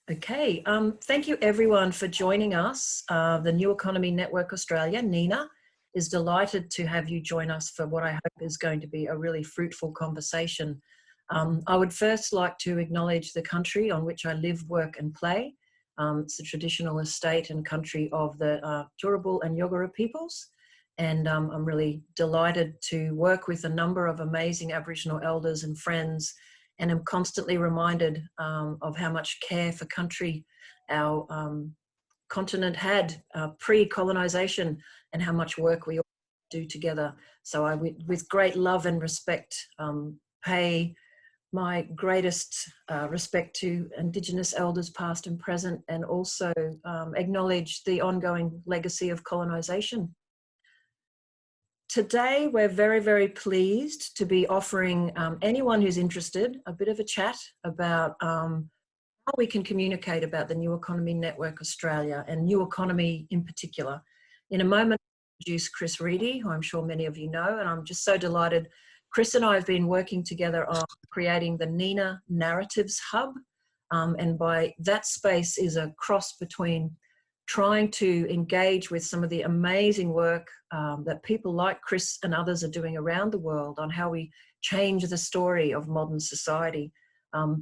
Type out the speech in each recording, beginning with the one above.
Okay, thank you everyone for joining us. The New Economy Network Australia, NENA, is delighted to have you join us for what I hope is going to be a really fruitful conversation. I would first like to acknowledge the country on which I live, work and play. It's the traditional estate and country of the Turrbal and Yagara peoples. And I'm really delighted to work with a number of amazing Aboriginal elders and friends, and I'm constantly reminded of how much care for country our continent had pre-colonisation, and how much work we all do together. So I, with great love and respect, pay my greatest respect to Indigenous elders past and present, and also acknowledge the ongoing legacy of colonisation. Today, we're very, very pleased to be offering anyone who's interested a bit of a chat about how we can communicate about the New Economy Network Australia, and New Economy in particular. In a moment, I'll introduce Chris Riedy, who I'm sure many of you know, and I'm just so delighted. Chris and I have been working together on creating the NENA Narrative Hub, and by that space is a cross between trying to engage with some of the amazing work that people like Chris and others are doing around the world on how we change the story of modern society.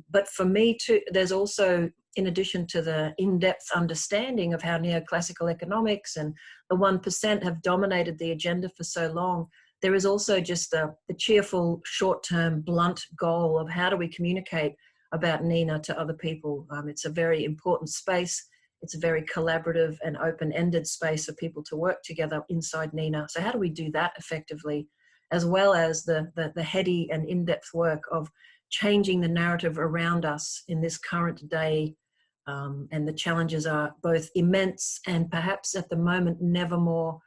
But for me too, there's also, in addition to the in-depth understanding of how neoclassical economics and the 1% have dominated the agenda for so long, there is also just the cheerful, short-term, blunt goal of how do we communicate about NENA to other people. It's a very important space. It's a very collaborative and open-ended space for people to work together inside NENA. So how do we do that effectively, as well as the heady and in-depth work of changing the narrative around us in this current day? And the challenges are both immense and perhaps at the moment never more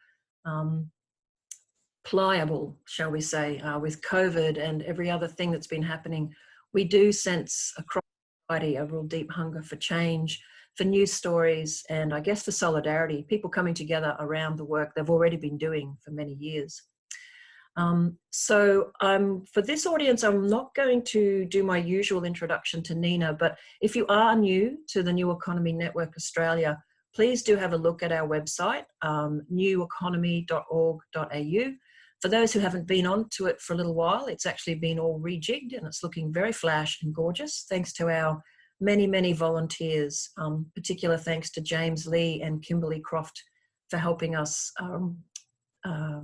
pliable, shall we say, with COVID and every other thing that's been happening. We do sense across society a real deep hunger for change, for news stories, and I guess for solidarity, people coming together around the work they've already been doing for many years. For this audience, I'm not going to do my usual introduction to NENA, but if you are new to the New Economy Network Australia, please do have a look at our website, neweconomy.org.au. For those who haven't been onto it for a little while, it's actually been all rejigged and it's looking very flash and gorgeous, thanks to our many, many volunteers. Particular thanks to James Lee and Kimberly Croft for helping us, I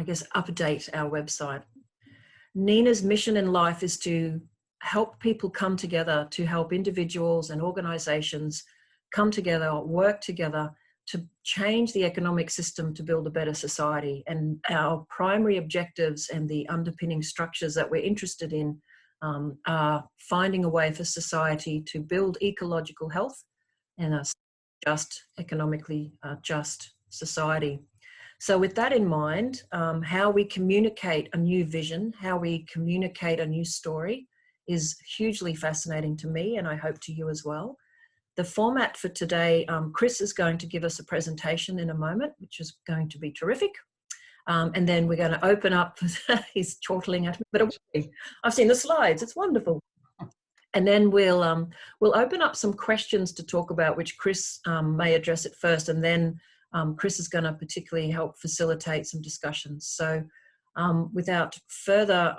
guess, update our website. NENA's mission in life is to help people come together, to help individuals and organisations come together, work together to change the economic system to build a better society. And our primary objectives and the underpinning structures that we're interested in are finding a way for society to build ecological health and a just, economically just society. So with that in mind, how we communicate a new vision, how we communicate a new story is hugely fascinating to me, and I hope to you as well. The format for today, Chris is going to give us a presentation in a moment, which is going to be terrific. And then we're going to open up, he's chortling at me, but I've seen the slides, it's wonderful. And then we'll open up some questions to talk about, which Chris may address it first, and then Chris is going to particularly help facilitate some discussions. So without further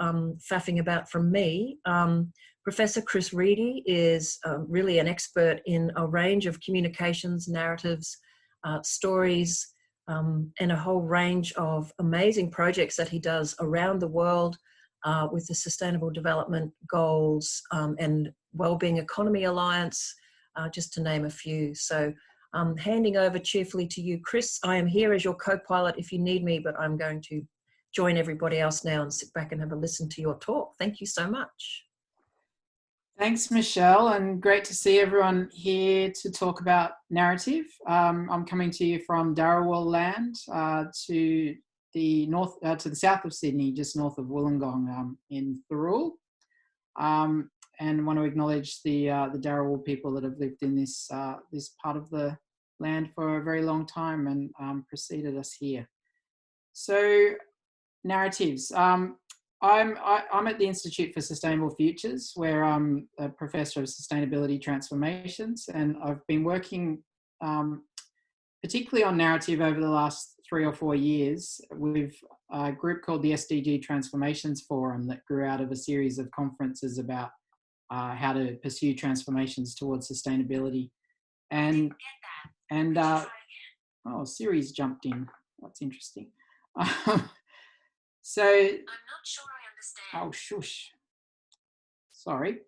faffing about from me, Professor Chris Riedy is really an expert in a range of communications, narratives, stories, and a whole range of amazing projects that he does around the world with the Sustainable Development Goals and Wellbeing Economy Alliance, just to name a few. So handing over cheerfully to you, Chris. I am here as your co-pilot if you need me, but I'm going to join everybody else now and sit back and have a listen to your talk. Thank you so much. Thanks, Michelle, and great to see everyone here to talk about narrative. I'm coming to you from Darawal land to the north, to the south of Sydney, just north of Wollongong in Thirroul, and want to acknowledge the Darawal people that have lived in this this part of the land for a very long time and preceded us here. So, narratives. I'm at the Institute for Sustainable Futures, where I'm a professor of sustainability transformations, and I've been working particularly on narrative over the last 3 or 4 years with a group called the SDG Transformations Forum that grew out of a series of conferences about how to pursue transformations towards sustainability. And oh, Siri's jumped in. That's interesting. So I'm not sure I understand. Oh, shush. Sorry.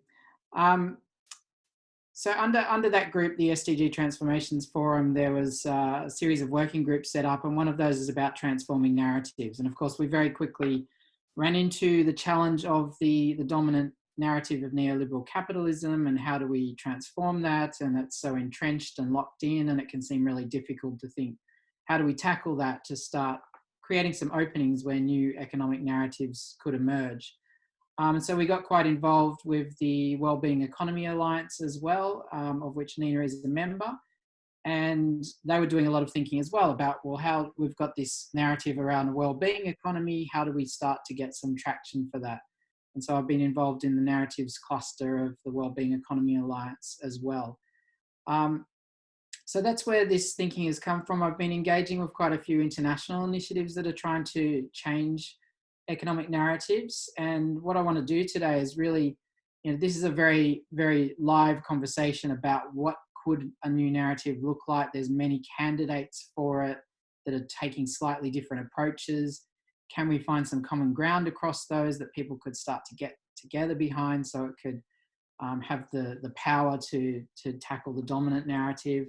So under that group, the SDG Transformations Forum, there was a series of working groups set up, and one of those is about transforming narratives. And of course, we very quickly ran into the challenge of the dominant narrative of neoliberal capitalism, and how do we transform that? And it's so entrenched and locked in, and it can seem really difficult to think, how do we tackle that to start creating some openings where new economic narratives could emerge? So we got quite involved with the Wellbeing Economy Alliance as well, of which NENA is a member. And they were doing a lot of thinking as well about, well, how we've got this narrative around a wellbeing economy, how do we start to get some traction for that? And so I've been involved in the narratives cluster of the Wellbeing Economy Alliance as well. So that's where this thinking has come from. I've been engaging with quite a few international initiatives that are trying to change economic narratives. And what I want to do today is really, this is a very, very live conversation about what could a new narrative look like. There's many candidates for it that are taking slightly different approaches. Can we find some common ground across those that people could start to get together behind, so it could have the power to tackle the dominant narrative?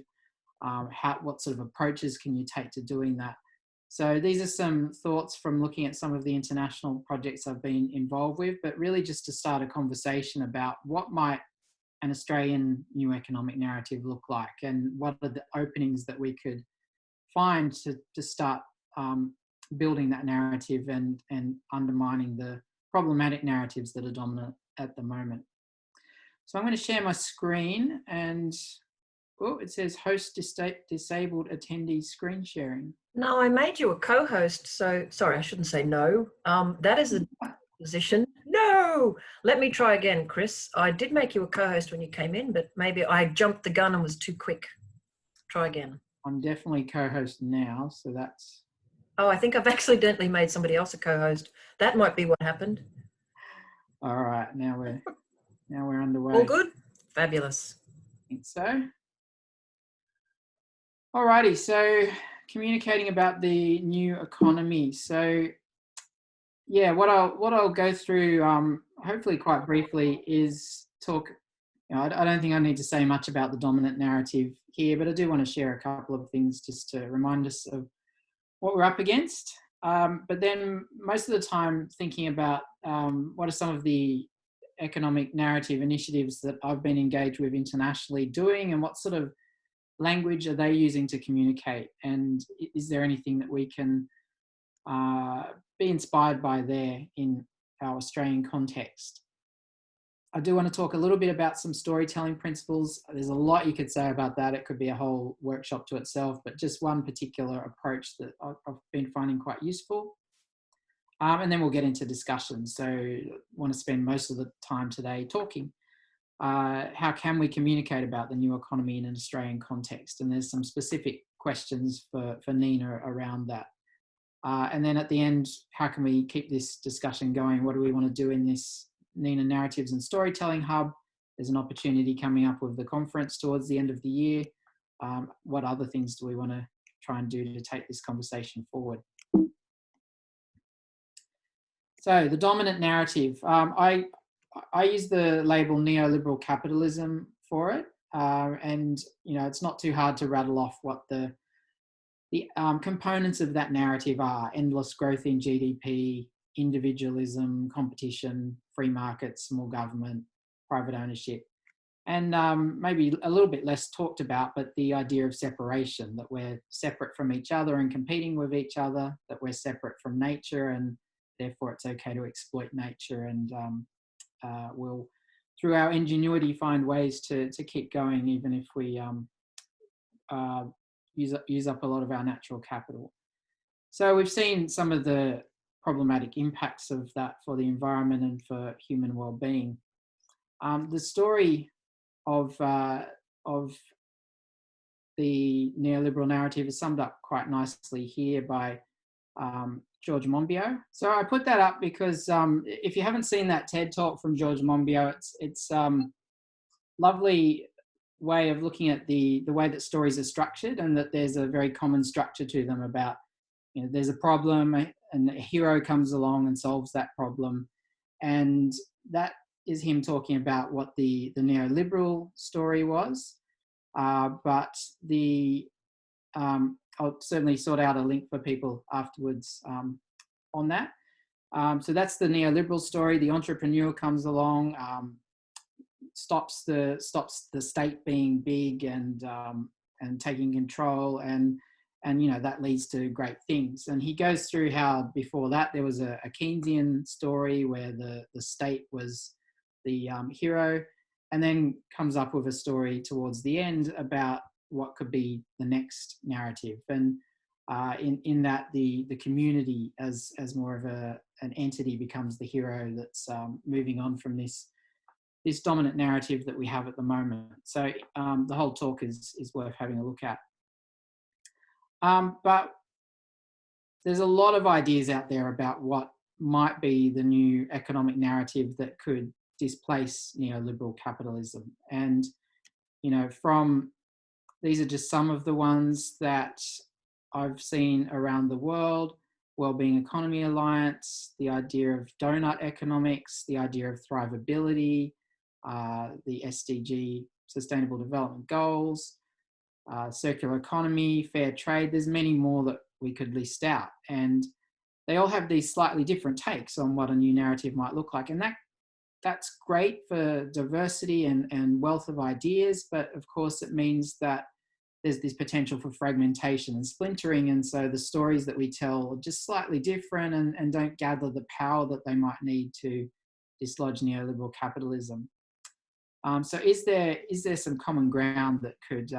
What sort of approaches can you take to doing that? So these are some thoughts from looking at some of the international projects I've been involved with, but really just to start a conversation about what might an Australian new economic narrative look like, and what are the openings that we could find to start building that narrative and undermining the problematic narratives that are dominant at the moment. So I'm going to share my screen, and oh, it says host disabled attendee screen sharing. No, I made you a co-host, so sorry, I shouldn't say no. That is a position. No, let me try again, Chris. I did make you a co-host when you came in, but maybe I jumped the gun and was too quick. Try again. I'm definitely co-host now, so that's... Oh, I think I've accidentally made somebody else a co-host. That might be what happened. All right, now we're underway. All good? Fabulous. I think so. All righty, so communicating about the new economy. So yeah, what I'll go through, hopefully quite briefly, is talk. I don't think I need to say much about the dominant narrative here, but I do want to share a couple of things just to remind us of what we're up against. But then most of the time thinking about what are some of the economic narrative initiatives that I've been engaged with internationally doing, and what sort of language are they using to communicate, and is there anything that we can be inspired by there in our Australian context. I do want to talk a little bit about some storytelling principles. There's a lot you could say about that. It could be a whole workshop to itself, but just one particular approach that I've been finding quite useful. And then we'll get into discussions. So I want to spend most of the time today talking. How can we communicate about the new economy in an Australian context? And there's some specific questions for NENA around that. And then at the end, how can we keep this discussion going? What do we want to do in this NENA Narratives and Storytelling Hub? There's an opportunity coming up with the conference towards the end of the year. What other things do we want to try and do to take this conversation forward? So the dominant narrative, I use the label neoliberal capitalism for it. And, you know, it's not too hard to rattle off what the components of that narrative are: endless growth in GDP, individualism, competition, free markets, small government, private ownership, and maybe a little bit less talked about, but the idea of separation, that we're separate from each other and competing with each other, that we're separate from nature, and therefore it's okay to exploit nature, and we'll, through our ingenuity, find ways to keep going, even if we use up a lot of our natural capital. So we've seen some of the problematic impacts of that for the environment and for human well-being. The story of the neoliberal narrative is summed up quite nicely here by George Monbiot. So I put that up because if you haven't seen that TED talk from George Monbiot, it's lovely way of looking at the way that stories are structured, and that there's a very common structure to them about, you know, there's a problem and a hero comes along and solves that problem. And that is him talking about what the neoliberal story was. But I'll certainly sort out a link for people afterwards on that. So that's the neoliberal story. The entrepreneur comes along, stops the state being big and taking control, and you know, that leads to great things. And he goes through how before that there was a Keynesian story where the state was the hero, and then comes up with a story towards the end about what could be the next narrative. And in that the community as more of an entity becomes the hero that's moving on from this dominant narrative that we have at the moment. So the whole talk is worth having a look at. But there's a lot of ideas out there about what might be the new economic narrative that could displace neoliberal capitalism. And, you know, these are just some of the ones that I've seen around the world. Wellbeing Economy Alliance, the idea of donut economics, the idea of thrivability, the SDG, Sustainable Development Goals, circular economy, fair trade. There's many more that we could list out. And they all have these slightly different takes on what a new narrative might look like. And that's great for diversity and wealth of ideas, but of course it means that there's this potential for fragmentation and splintering, and so the stories that we tell are just slightly different and don't gather the power that they might need to dislodge neoliberal capitalism. So is there some common ground that could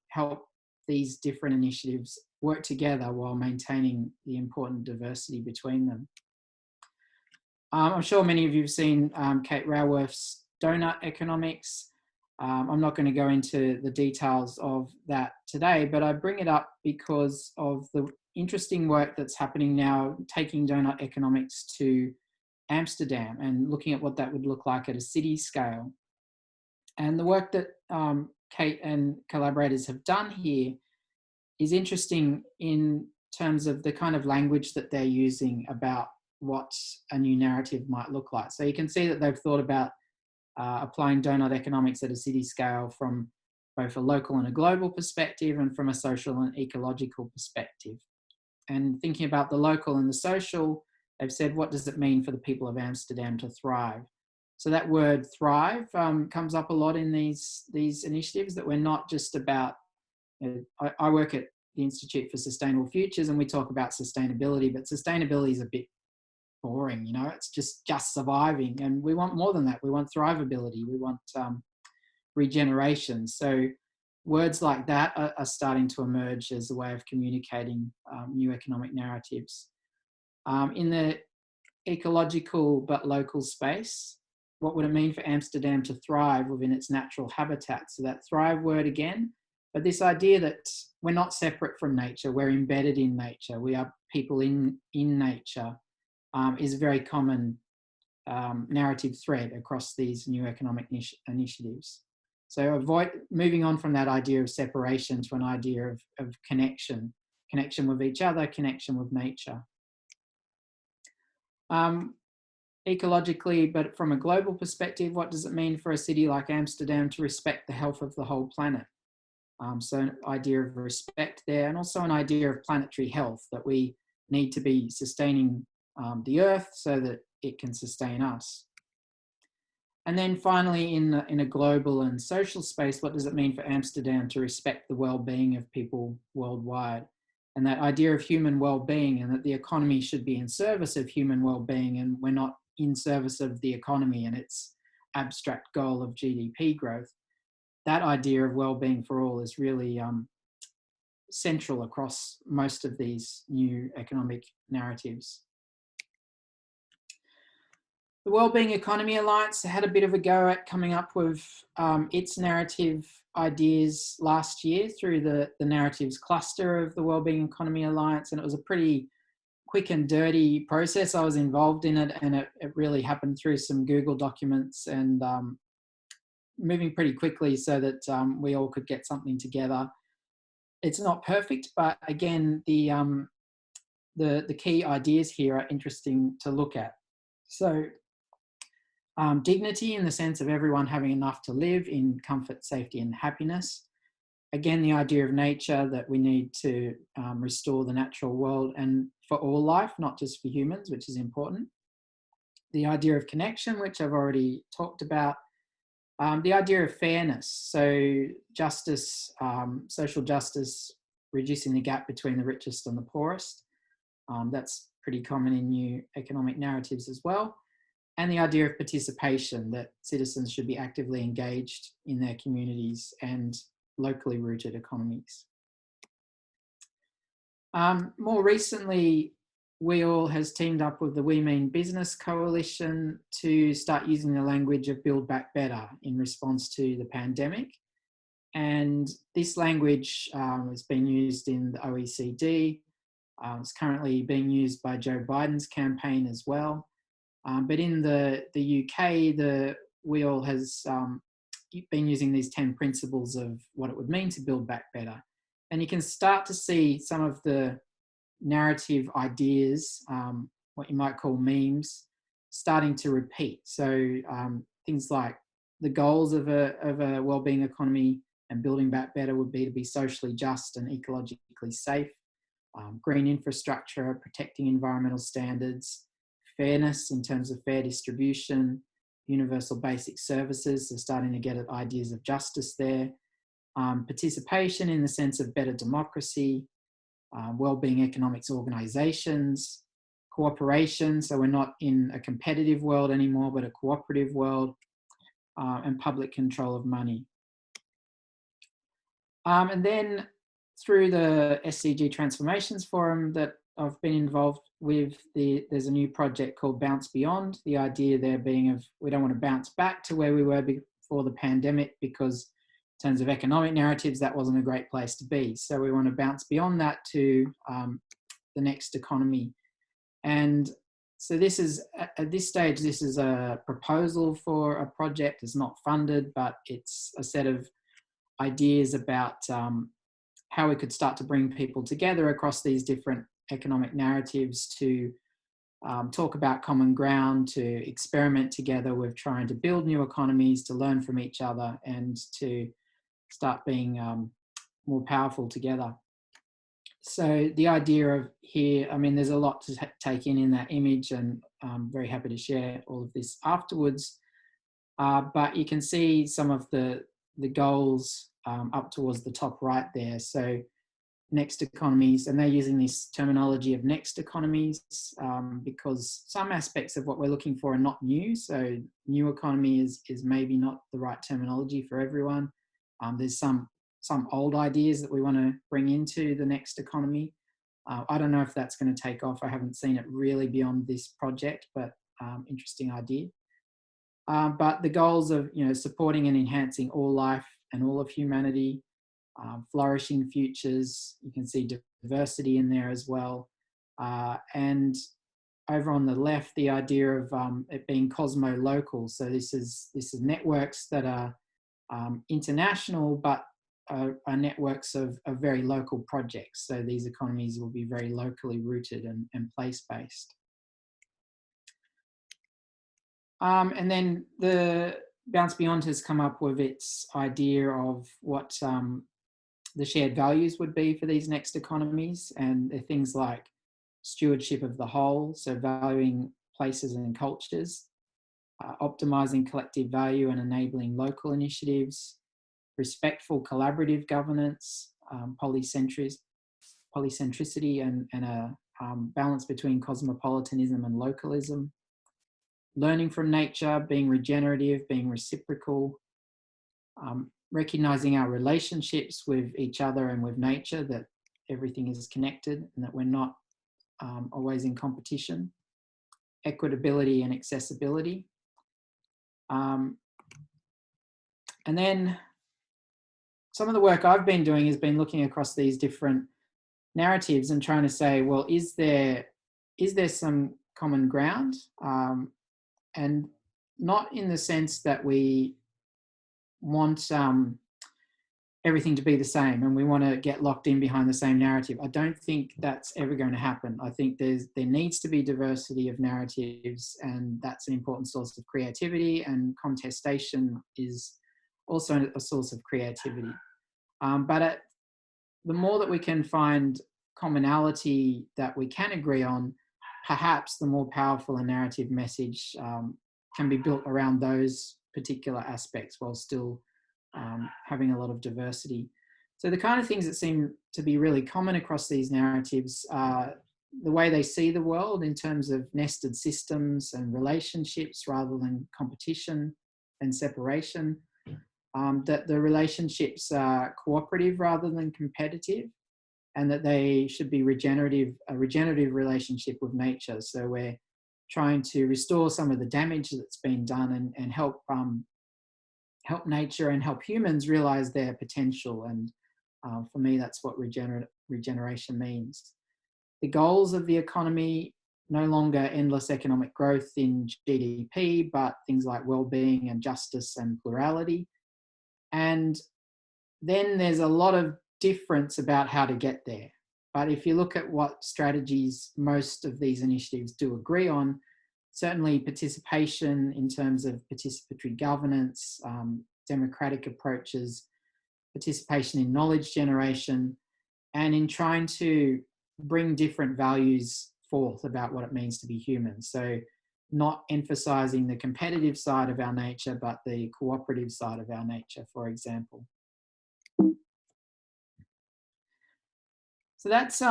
help these different initiatives work together while maintaining the important diversity between them? I'm sure many of you have seen Kate Raworth's Donut Economics. I'm not going to go into the details of that today, but I bring it up because of the interesting work that's happening now, taking donut economics to Amsterdam and looking at what that would look like at a city scale. And the work that Kate and collaborators have done here is interesting in terms of the kind of language that they're using about what a new narrative might look like. So you can see that they've thought about applying donut economics at a city scale from both a local and a global perspective, and from a social and ecological perspective. And thinking about the local and the social, they've said, what does it mean for the people of Amsterdam to thrive? So that word thrive comes up a lot in these initiatives, that we're not just about, I work at the Institute for Sustainable Futures and we talk about sustainability, but sustainability is a bit boring, you know, it's just surviving, and we want more than that. We want thrivability, we want regeneration. So words like that are starting to emerge as a way of communicating new economic narratives. In the ecological but local space, what would it mean for Amsterdam to thrive within its natural habitat? So that thrive word again, but this idea that we're not separate from nature, we're embedded in nature, we are people in nature, is a very common narrative thread across these new economic initiatives. So moving on from that idea of separation to an idea of connection with each other, connection with nature. Ecologically, but from a global perspective, what does it mean for a city like Amsterdam to respect the health of the whole planet? So an idea of respect there, and also an idea of planetary health, that we need to be sustaining the earth so that it can sustain us. And then finally, in a global and social space, what does it mean for Amsterdam to respect the well-being of people worldwide? And that idea of human well-being, and that the economy should be in service of human well-being, and we're not in service of the economy and its abstract goal of GDP growth. That idea of well-being for all is really central across most of these new economic narratives. The Wellbeing Economy Alliance had a bit of a go at coming up with its narrative ideas last year through the narratives cluster of the Wellbeing Economy Alliance, and it was a pretty quick and dirty process. I was involved in it, and it really happened through some Google documents and moving pretty quickly so that we all could get something together. It's not perfect, but again, the key ideas here are interesting to look at. So dignity in the sense of everyone having enough to live in comfort, safety and happiness. Again, the idea of nature, that we need to restore the natural world and for all life, not just for humans, which is important. The idea of connection, which I've already talked about. The idea of fairness, so justice, social justice, reducing the gap between the richest and the poorest. That's pretty common in new economic narratives as well. And the idea of participation, that citizens should be actively engaged in their communities and locally rooted economies. More recently, WeAll has teamed up with the We Mean Business Coalition to start using the language of Build Back Better in response to the pandemic. And this language has been used in the OECD. It's currently being used by Joe Biden's campaign as well. But in the UK, the WeAll has been using these 10 principles of what it would mean to build back better. And you can start to see some of the narrative ideas, what you might call memes, starting to repeat. So things like the goals of a wellbeing economy and building back better would be to be socially just and ecologically safe, green infrastructure, protecting environmental standards, fairness in terms of fair distribution, universal basic services, so starting to get at ideas of justice there, participation in the sense of better democracy, wellbeing economics organisations, cooperation, so we're not in a competitive world anymore, but a cooperative world, and public control of money. And then through the SCG Transformations Forum that I've been involved with, there's a new project called Bounce Beyond. The idea there being of we don't want to bounce back to where we were before the pandemic, because in terms of economic narratives, that wasn't a great place to be. So we want to bounce beyond that to the next economy. And so this is, at this stage, this is a proposal for a project. It's not funded, but it's a set of ideas about how we could start to bring people together across these different economic narratives to talk about common ground, to experiment together with trying to build new economies, to learn from each other and to start being more powerful together. So the idea of here, I mean, there's a lot to take in that image, and I'm very happy to share all of this afterwards. But you can see some of the goals up towards the top right there. So next economies, and they're using this terminology of next economies because some aspects of what we're looking for are not new. So new economy is maybe not the right terminology for everyone. There's some old ideas that we want to bring into the next economy. I don't know if that's going to take off. I haven't seen it really beyond this project, but interesting idea. But the goals of supporting and enhancing all life and all of humanity, flourishing futures. You can see diversity in there as well. And over on the left, the idea of it being cosmo-local. So this is networks that are international, but are networks of very local projects. So these economies will be very locally rooted and place-based. And then the Bounce Beyond has come up with its idea of what the shared values would be for these next economies. And they're things like stewardship of the whole, so valuing places and cultures, optimizing collective value and enabling local initiatives, respectful collaborative governance, polycentricity and a balance between cosmopolitanism and localism, learning from nature, being regenerative, being reciprocal, recognizing our relationships with each other and with nature, that everything is connected and that we're not always in competition. equitability and accessibility. And then some of the work I've been doing has been looking across these different narratives and trying to say, well, is there some common ground? And not in the sense that we want everything to be the same and we want to get locked in behind the same narrative. I don't think that's ever going to happen. I think there needs to be diversity of narratives, and that's an important source of creativity, and contestation is also a source of creativity. But the more that we can find commonality that we can agree on, perhaps the more powerful a narrative message can be built around those particular aspects while still having a lot of diversity. So the kind of things that seem to be really common across these narratives are the way they see the world in terms of nested systems and relationships rather than competition and separation, that the relationships are cooperative rather than competitive, and that they should be a regenerative relationship with nature. So we're trying to restore some of the damage that's been done and help nature and help humans realize their potential. And for me, that's what regeneration means. The goals of the economy, no longer endless economic growth in GDP, but things like well-being and justice and plurality. And then there's a lot of difference about how to get there. But if you look at what strategies most of these initiatives do agree on, certainly participation in terms of participatory governance, democratic approaches, participation in knowledge generation, and in trying to bring different values forth about what it means to be human. So not emphasizing the competitive side of our nature, but the cooperative side of our nature, for example. So that's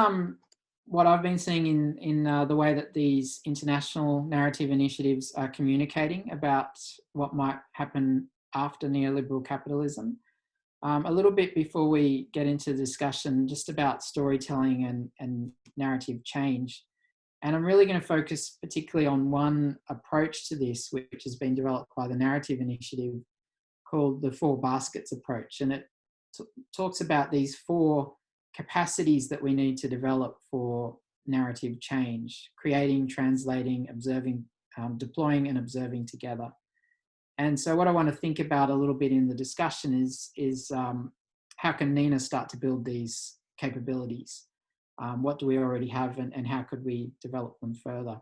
what I've been seeing in the way that these international narrative initiatives are communicating about what might happen after neoliberal capitalism. A little bit before we get into the discussion just about storytelling and narrative change. And I'm really going to focus particularly on one approach to this, which has been developed by the Narrative Initiative, called the 4 baskets approach. And it talks about these 4 capacities that we need to develop for narrative change: creating, translating, observing, deploying and observing together. And so what I want to think about a little bit in the discussion is how can NENA start to build these capabilities? What do we already have, and how could we develop them further?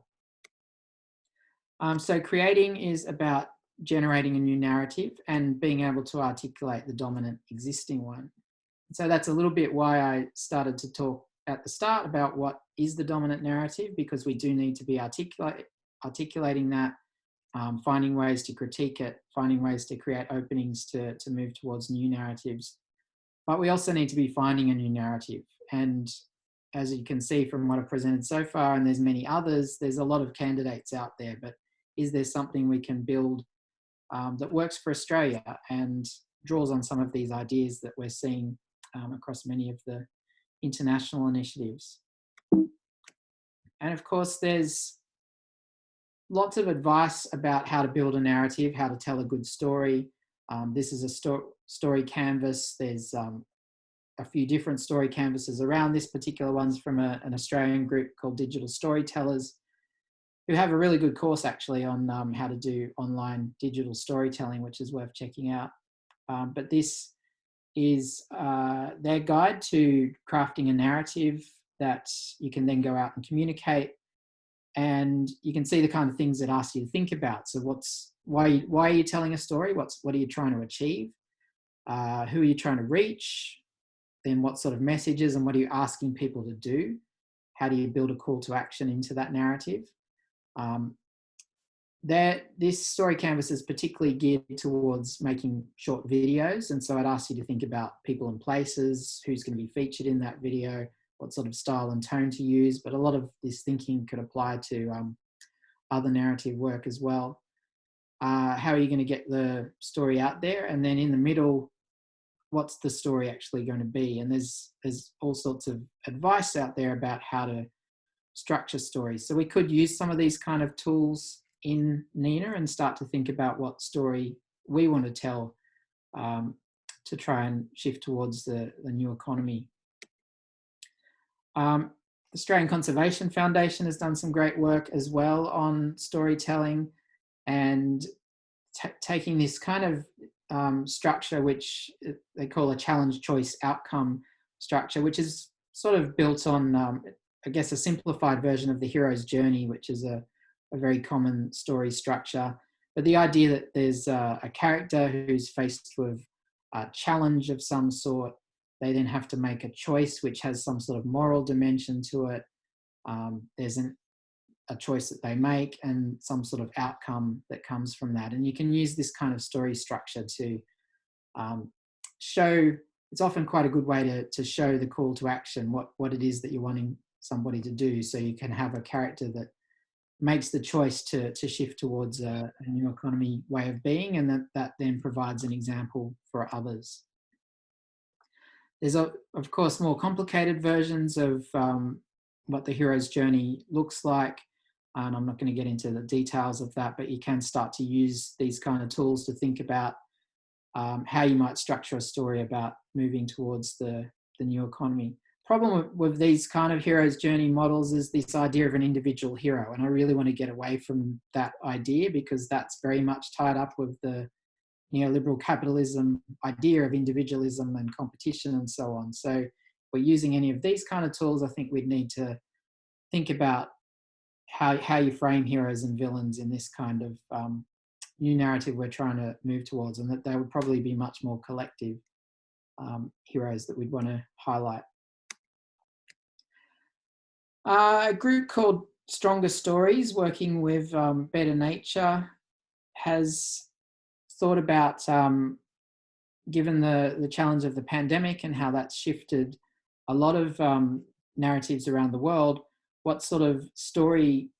So creating is about generating a new narrative and being able to articulate the dominant existing one. So that's a little bit why I started to talk at the start about what is the dominant narrative, because we do need to be articulating that, finding ways to critique it, finding ways to create openings to move towards new narratives. But we also need to be finding a new narrative. And as you can see from what I've presented so far, and there's many others, there's a lot of candidates out there, but is there something we can build that works for Australia and draws on some of these ideas that we're seeing across many of the international initiatives? And of course, there's lots of advice about how to build a narrative, how to tell a good story. This is a story canvas. There's a few different story canvases around. This particular one's from an Australian group called Digital Storytellers, who have a really good course actually on how to do online digital storytelling, which is worth checking out. But this is their guide to crafting a narrative that you can then go out and communicate. And you can see the kind of things it asks you to think about. So why are you telling a story? What are you trying to achieve? Who are you trying to reach? Then what sort of messages and what are you asking people to do? How do you build a call to action into that narrative? This story canvas is particularly geared towards making short videos. And so I'd ask you to think about people and places, who's going to be featured in that video, what sort of style and tone to use. But a lot of this thinking could apply to other narrative work as well. How are you going to get the story out there? And then in the middle, what's the story actually going to be? And there's all sorts of advice out there about how to structure stories. So we could use some of these kind of tools in NENA and start to think about what story we want to tell to try and shift towards the new economy. Australian Conservation Foundation has done some great work as well on storytelling and taking this kind of structure, which they call a challenge, choice, outcome structure, which is sort of built on, I guess, a simplified version of the hero's journey, which is a very common story structure. But the idea that there's a character who's faced with a challenge of some sort, they then have to make a choice which has some sort of moral dimension to it. There's a choice that they make and some sort of outcome that comes from that. And you can use this kind of story structure to show, it's often quite a good way to show the call to action, what it is that you're wanting somebody to do. So you can have a character that makes the choice to shift towards a new economy way of being, and that then provides an example for others. There's, of course, more complicated versions of what the hero's journey looks like. And I'm not going to get into the details of that, but you can start to use these kind of tools to think about how you might structure a story about moving towards the new economy. Problem with these kind of hero's journey models is this idea of an individual hero. And I really want to get away from that idea, because that's very much tied up with the neoliberal capitalism idea of individualism and competition and so on. So if we're using any of these kind of tools, I think we'd need to think about how you frame heroes and villains in this kind of new narrative we're trying to move towards, and that they would probably be much more collective heroes that we'd want to highlight. A group called Stronger Stories, working with Better Nature, has thought about, given the challenge of the pandemic and how that's shifted a lot of narratives around the world, what sort of story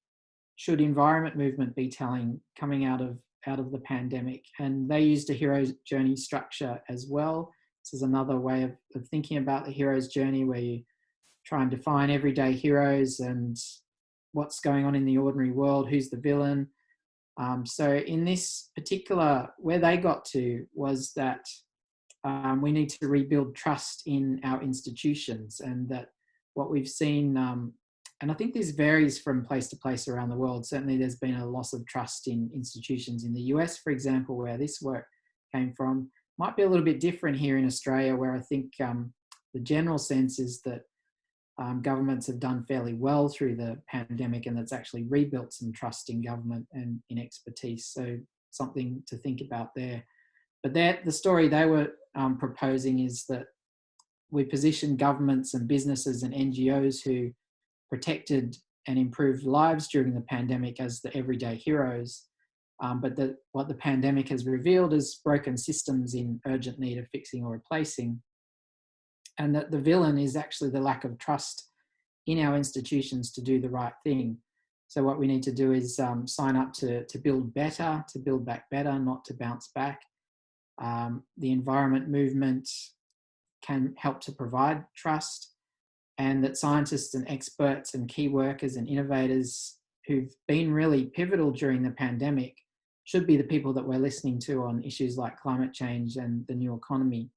should environment movement be telling coming out of the pandemic? And they used a hero's journey structure as well. This is another way of thinking about the hero's journey, where you try and define everyday heroes and what's going on in the ordinary world, who's the villain. So in this particular, where they got to was that we need to rebuild trust in our institutions, and that what we've seen, and I think this varies from place to place around the world. Certainly there's been a loss of trust in institutions in the US, for example, where this work came from. Might be a little bit different here in Australia, where I think the general sense is that governments have done fairly well through the pandemic, and that's actually rebuilt some trust in government and in expertise. So something to think about there. But the story they were proposing is that we position governments and businesses and NGOs who protected and improved lives during the pandemic as the everyday heroes, but that what the pandemic has revealed is broken systems in urgent need of fixing or replacing, and that the villain is actually the lack of trust in our institutions to do the right thing. So what we need to do is sign up to build better, to build back better, not to bounce back. The environment movement can help to provide trust, and that scientists and experts and key workers and innovators who've been really pivotal during the pandemic should be the people that we're listening to on issues like climate change and the new economy.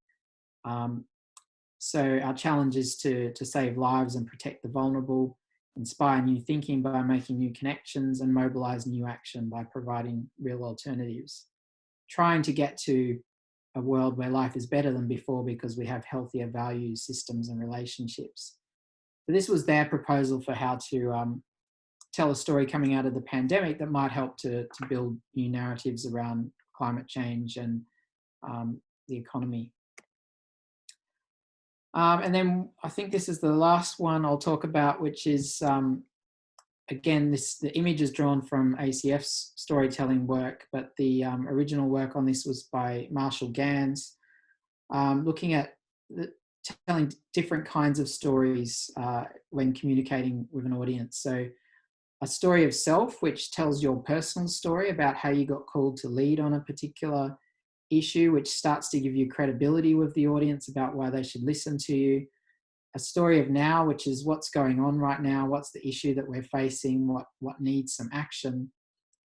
So our challenge is to save lives and protect the vulnerable, inspire new thinking by making new connections, and mobilize new action by providing real alternatives. Trying to get to a world where life is better than before because we have healthier values, systems, and relationships. So this was their proposal for how to tell a story coming out of the pandemic that might help to build new narratives around climate change and the economy. And then I think this is the last one I'll talk about, which is, again, the image is drawn from ACF's storytelling work, but the original work on this was by Marshall Gans, looking at telling different kinds of stories when communicating with an audience. So a story of self, which tells your personal story about how you got called to lead on a particular issue, which starts to give you credibility with the audience about why they should listen to you. a story of now, which is what's going on right now, what's the issue that we're facing, what needs some action,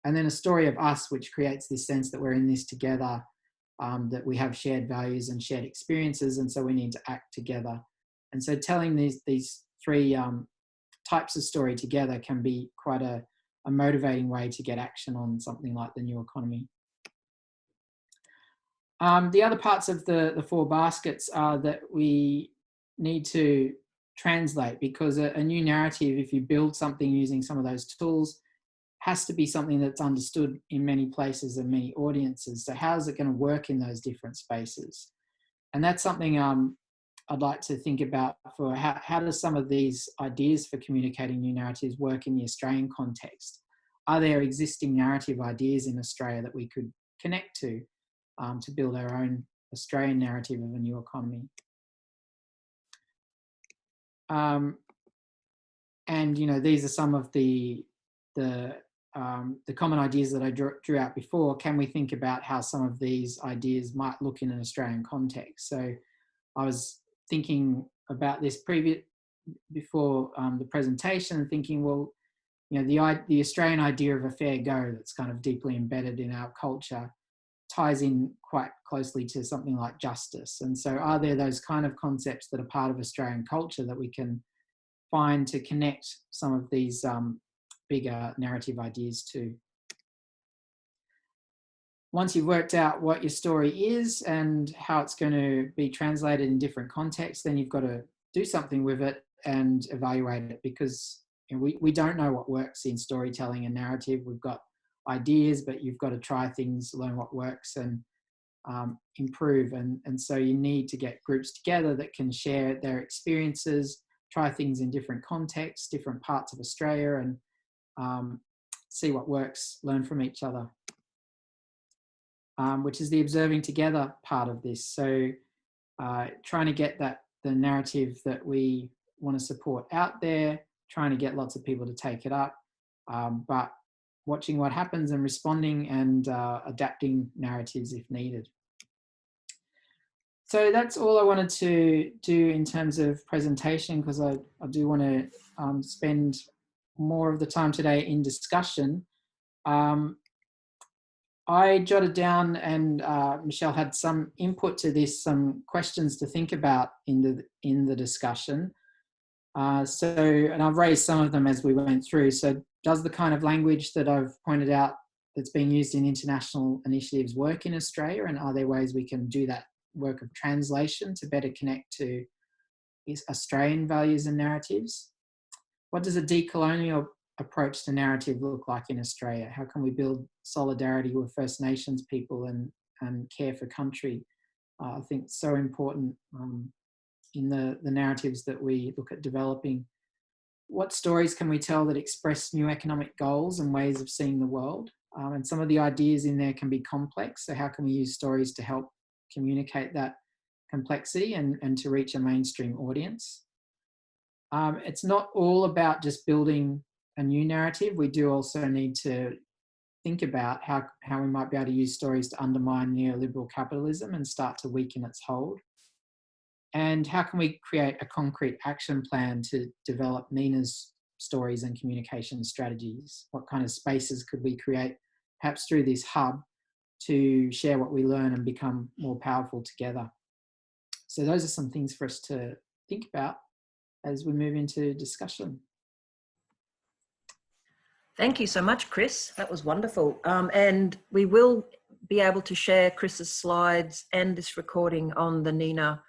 and then a story of us, which creates this sense that we're in this together, that we have shared values and shared experiences, and so we need to act together. And so telling these three types of story together can be quite a motivating way to get action on something like the new economy. The other parts of the four baskets are that we need to translate, because a new narrative, if you build something using some of those tools, has to be something that's understood in many places and many audiences. So how is it going to work in those different spaces? And that's something I'd like to think about for how does some of these ideas for communicating new narratives work in the Australian context? Are there existing narrative ideas in Australia that we could connect to build our own Australian narrative of a new economy? And you know, these are some of the common ideas that I drew out before. Can we think about how some of these ideas might look in an Australian context? So I was thinking about this before the presentation, and thinking, well, you know, the Australian idea of a fair go that's kind of deeply embedded in our culture ties in quite closely to something like justice. And so are there those kind of concepts that are part of Australian culture that we can find to connect some of these bigger narrative ideas to? Once you've worked out what your story is and how it's going to be translated in different contexts, then you've got to do something with it and evaluate it, because you know, we don't know what works in storytelling and narrative. We've got ideas, but you've got to try things, learn what works, and improve. And so you need to get groups together that can share their experiences, try things in different contexts, different parts of Australia, and see what works, learn from each other. Which is the observing together part of this. So trying to get the narrative that we want to support out there, trying to get lots of people to take it up, but watching what happens and responding and adapting narratives if needed. So that's all I wanted to do in terms of presentation, because I do want to spend more of the time today in discussion. I jotted down, and Michelle had some input to this, some questions to think about in the discussion. And I've raised some of them as we went through. So does the kind of language that I've pointed out that's being used in international initiatives work in Australia? And are there ways we can do that work of translation to better connect to Australian values and narratives? What does a decolonial approach to narrative look like in Australia? How can we build solidarity with First Nations people and care for country? I think it's so important in the narratives that we look at developing. What stories can we tell that express new economic goals and ways of seeing the world? And some of the ideas in there can be complex, so how can we use stories to help communicate that complexity and to reach a mainstream audience? It's not all about just building a new narrative. We do also need to think about how we might be able to use stories to undermine neoliberal capitalism and start to weaken its hold. And how can we create a concrete action plan to develop NENA's stories and communication strategies? What kind of spaces could we create, perhaps through this hub, to share what we learn and become more powerful together? So those are some things for us to think about as we move into discussion. Thank you so much, Chris. That was wonderful. And we will be able to share Chris's slides and this recording on the NENA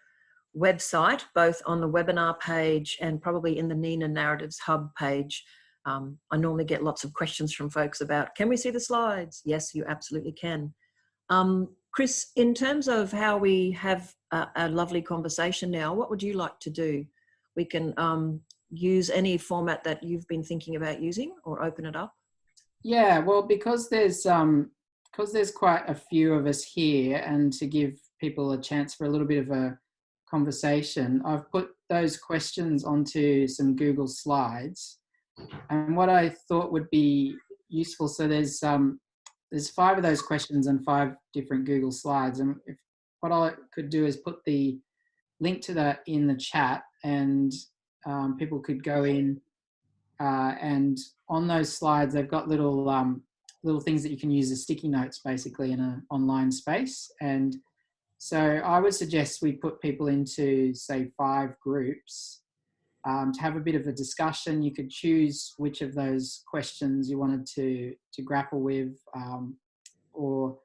website, both on the webinar page and probably in the NENA Narratives Hub page. I normally get lots of questions from folks about, can we see the slides? Yes, you absolutely can. Chris, in terms of how we have a lovely conversation now, what would you like to do? We can use any format that you've been thinking about using, or open it up. Yeah, well, because there's quite a few of us here, and to give people a chance for a little bit of a conversation, I've put those questions onto some Google Slides. And what I thought would be useful, so there's 5 of those questions and 5 different Google Slides. And what I could do is put the link to that in the chat, and people could go in and on those slides they've got little little things that you can use as sticky notes basically in an online space. And so I would suggest we put people into, say, 5 groups to have a bit of a discussion. You could choose which of those questions you wanted to grapple with, or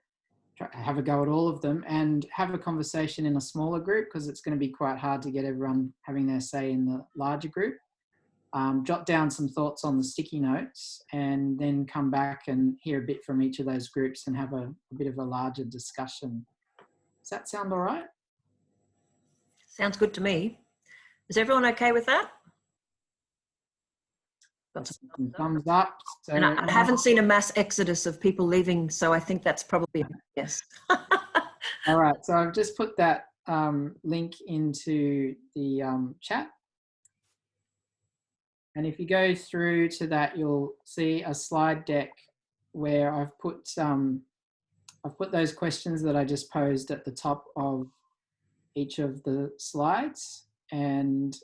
have a go at all of them, and have a conversation in a smaller group, because it's going to be quite hard to get everyone having their say in the larger group. Jot down some thoughts on the sticky notes and then come back and hear a bit from each of those groups and have a bit of a larger discussion. Does that sound all right? Sounds good to me. Is everyone okay with that? Got some thumbs up. So, and I haven't seen a mass exodus of people leaving, so I think that's probably a yes. All right, so I've just put that link into the chat. And if you go through to that, you'll see a slide deck where I've put those questions that I just posed at the top of each of the slides, and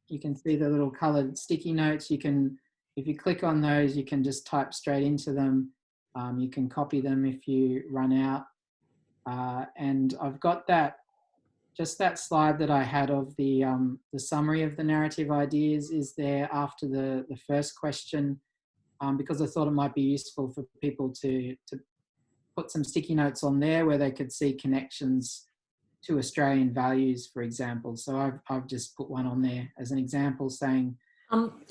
you can see the little coloured sticky notes. You can, if you click on those, you can just type straight into them. You can copy them if you run out. And I've got that, just that slide that I had of the summary of the narrative ideas is there after the first question, because I thought it might be useful for people to put some sticky notes on there where they could see connections to Australian values, for example. So I've just put one on there as an example saying...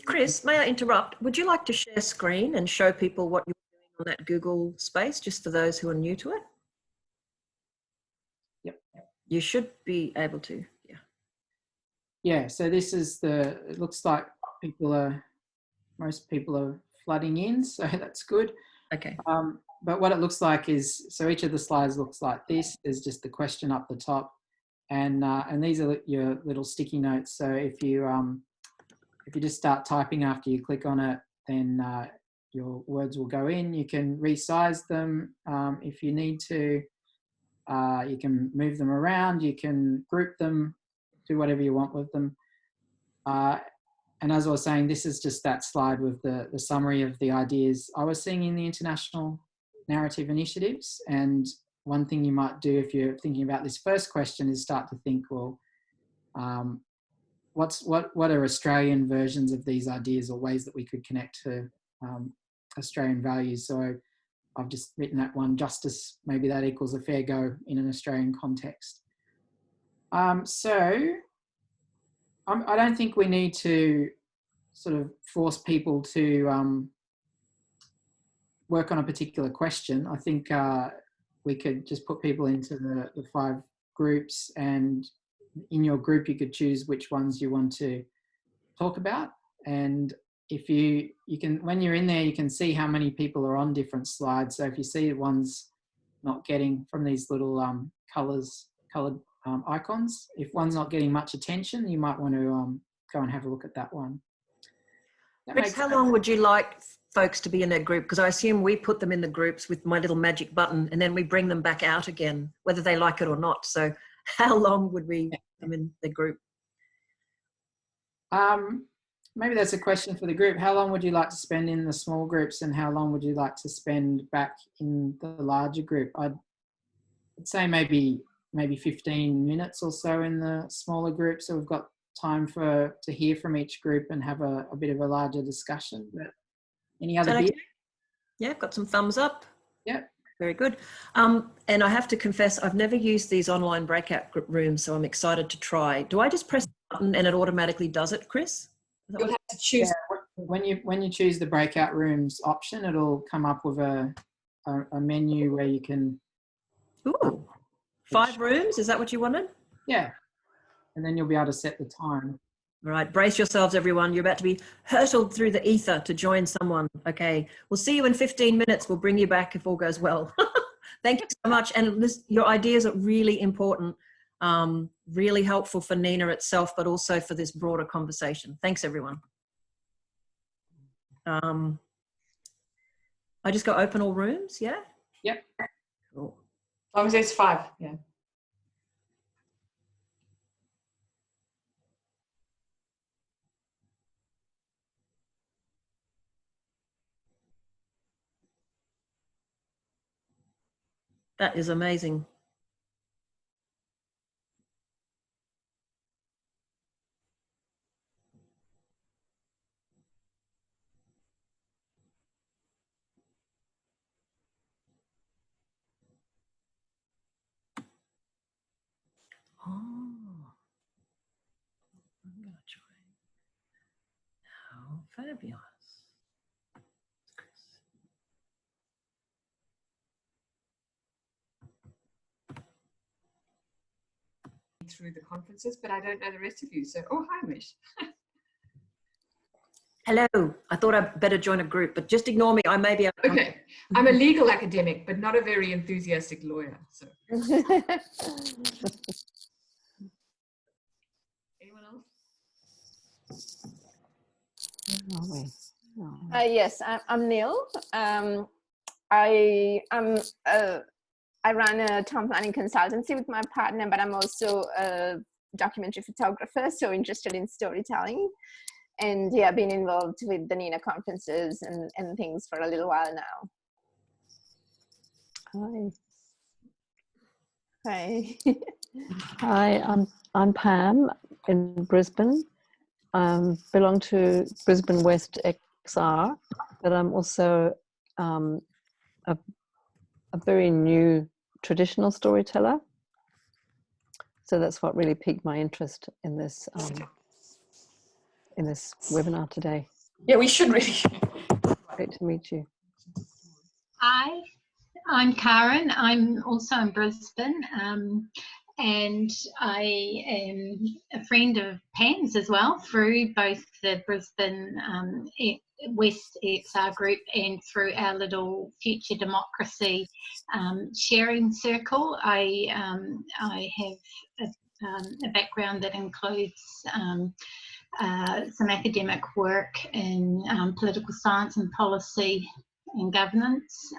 Chris, may I interrupt? Would you like to share screen and show people what you're doing on that Google space, just for those who are new to it? Yep. You should be able to, yeah. Yeah, so this is it looks like most people are flooding in, so that's good. Okay. But what it looks like is, so each of the slides looks like this. There's just the question up the top, and these are your little sticky notes. So if you just start typing after you click on it, then your words will go in. You can resize them if you need to. You can move them around. You can group them, do whatever you want with them. And as I was saying, this is just that slide with the summary of the ideas I was seeing in the international narrative initiatives. And one thing you might do if you're thinking about this first question is start to think, well, what are Australian versions of these ideas, or ways that we could connect to Australian values? So I've just written that one, justice, maybe that equals a fair go in an Australian context. So I don't think we need to sort of force people to work on a particular question. I think we could just put people into the 5 groups, and in your group you could choose which ones you want to talk about. And if you can, when you're in there, you can see how many people are on different slides. So if you see one's not getting, from these little coloured icons, if one's not getting much attention, you might want to go and have a look at that one. Chris, how long would you like folks to be in their group? Because I assume we put them in the groups with my little magic button, and then we bring them back out again, whether they like it or not. So how long would we put them in the group? Maybe that's a question for the group. How long would you like to spend in the small groups, and how long would you like to spend back in the larger group? I'd say maybe 15 minutes or so in the smaller group, so we've got time to hear from each group and have a bit of a larger discussion. But any other okay? Yeah, I've got some thumbs up. Yep. Very good. And I have to confess, I've never used these online breakout rooms, so I'm excited to try. Do I just press the button and it automatically does it, Chris? You'll have to choose. Yeah, when you choose the breakout rooms option, it'll come up with a menu where you can... Ooh, 5 rooms, is that what you wanted? Yeah, and then you'll be able to set the time. All right, brace yourselves, everyone. You're about to be hurtled through the ether to join someone. Okay, we'll see you in 15 minutes. We'll bring you back if all goes well. Thank you so much. And your ideas are really important, really helpful for NENA itself, but also for this broader conversation. Thanks, everyone. I just go open all rooms, yeah? Yep. Cool. As long as it's 5, yeah. That is amazing. Oh, I'm going to try. How fabulous. Through the conferences, but I don't know the rest of you. So, oh, hi, Mish. Hello. I thought I'd better join a group, but just ignore me. I may be able to come. Okay, I'm a legal academic, but not a very enthusiastic lawyer. So, anyone else? Yes, I'm Neil. I run a town planning consultancy with my partner, but I'm also a documentary photographer, so interested in storytelling. And yeah, been involved with the NENA conferences and things for a little while now. Hi. Hi, I'm Pam in Brisbane. Belong to Brisbane West XR, but I'm also a very new traditional storyteller. So that's what really piqued my interest in this webinar today. Yeah, we should really. Great to meet you. Hi, I'm Karen. I'm also in Brisbane, and I am a friend of Pam's as well through both the Brisbane West EXR group and through our little Future Democracy sharing circle. I have a background that includes some academic work in political science and policy and governance,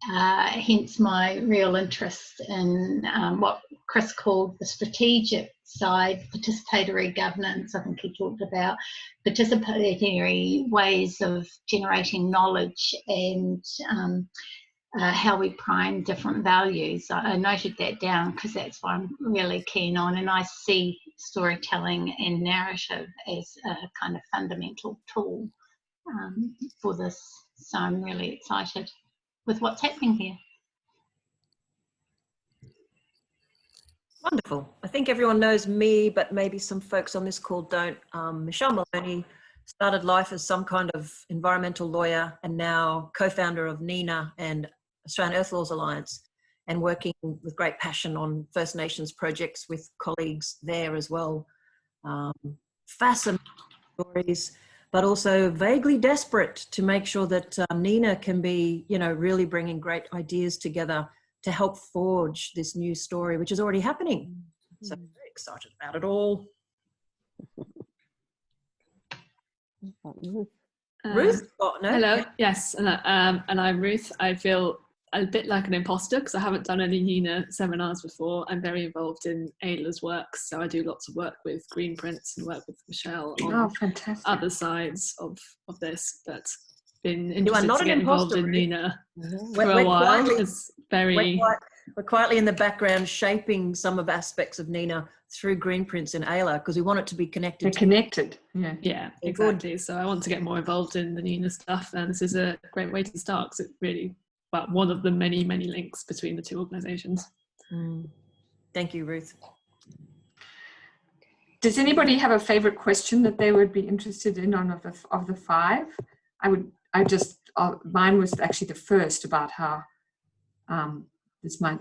hence my real interest in what Chris called the strategic side, participatory governance. I think he talked about participatory ways of generating knowledge and how we prime different values. I noted that down because that's what I'm really keen on, and I see storytelling and narrative as a kind of fundamental tool for this. So I'm really excited with what's happening here. Wonderful. I think everyone knows me, but maybe some folks on this call don't. Michelle Maloney started life as some kind of environmental lawyer and now co-founder of NENA and Australian Earth Laws Alliance, and working with great passion on First Nations projects with colleagues there as well. Fascinating stories, but also vaguely desperate to make sure that NENA can be, you know, really bringing great ideas together to help forge this new story, which is already happening. So I'm very excited about it all. Ruth? Oh, no. Hello, yes, and I'm Ruth. I feel a bit like an imposter because I haven't done any NENA seminars before. I'm very involved in Ayla's work, so I do lots of work with Green Prints and work with Michelle on other sides of this, but been interested to get involved in NENA for a while. It's very... We're quietly in the background shaping some of aspects of NENA through Green Prints and Ayla because we want it to be connected. Yeah, exactly. So I want to get more involved in the NENA stuff, and this is a great way to start because it's really one of the many, many links between the two organisations. Thank you, Ruth. Does anybody have a favourite question that they would be interested in on of the five? Mine was actually the first about how this might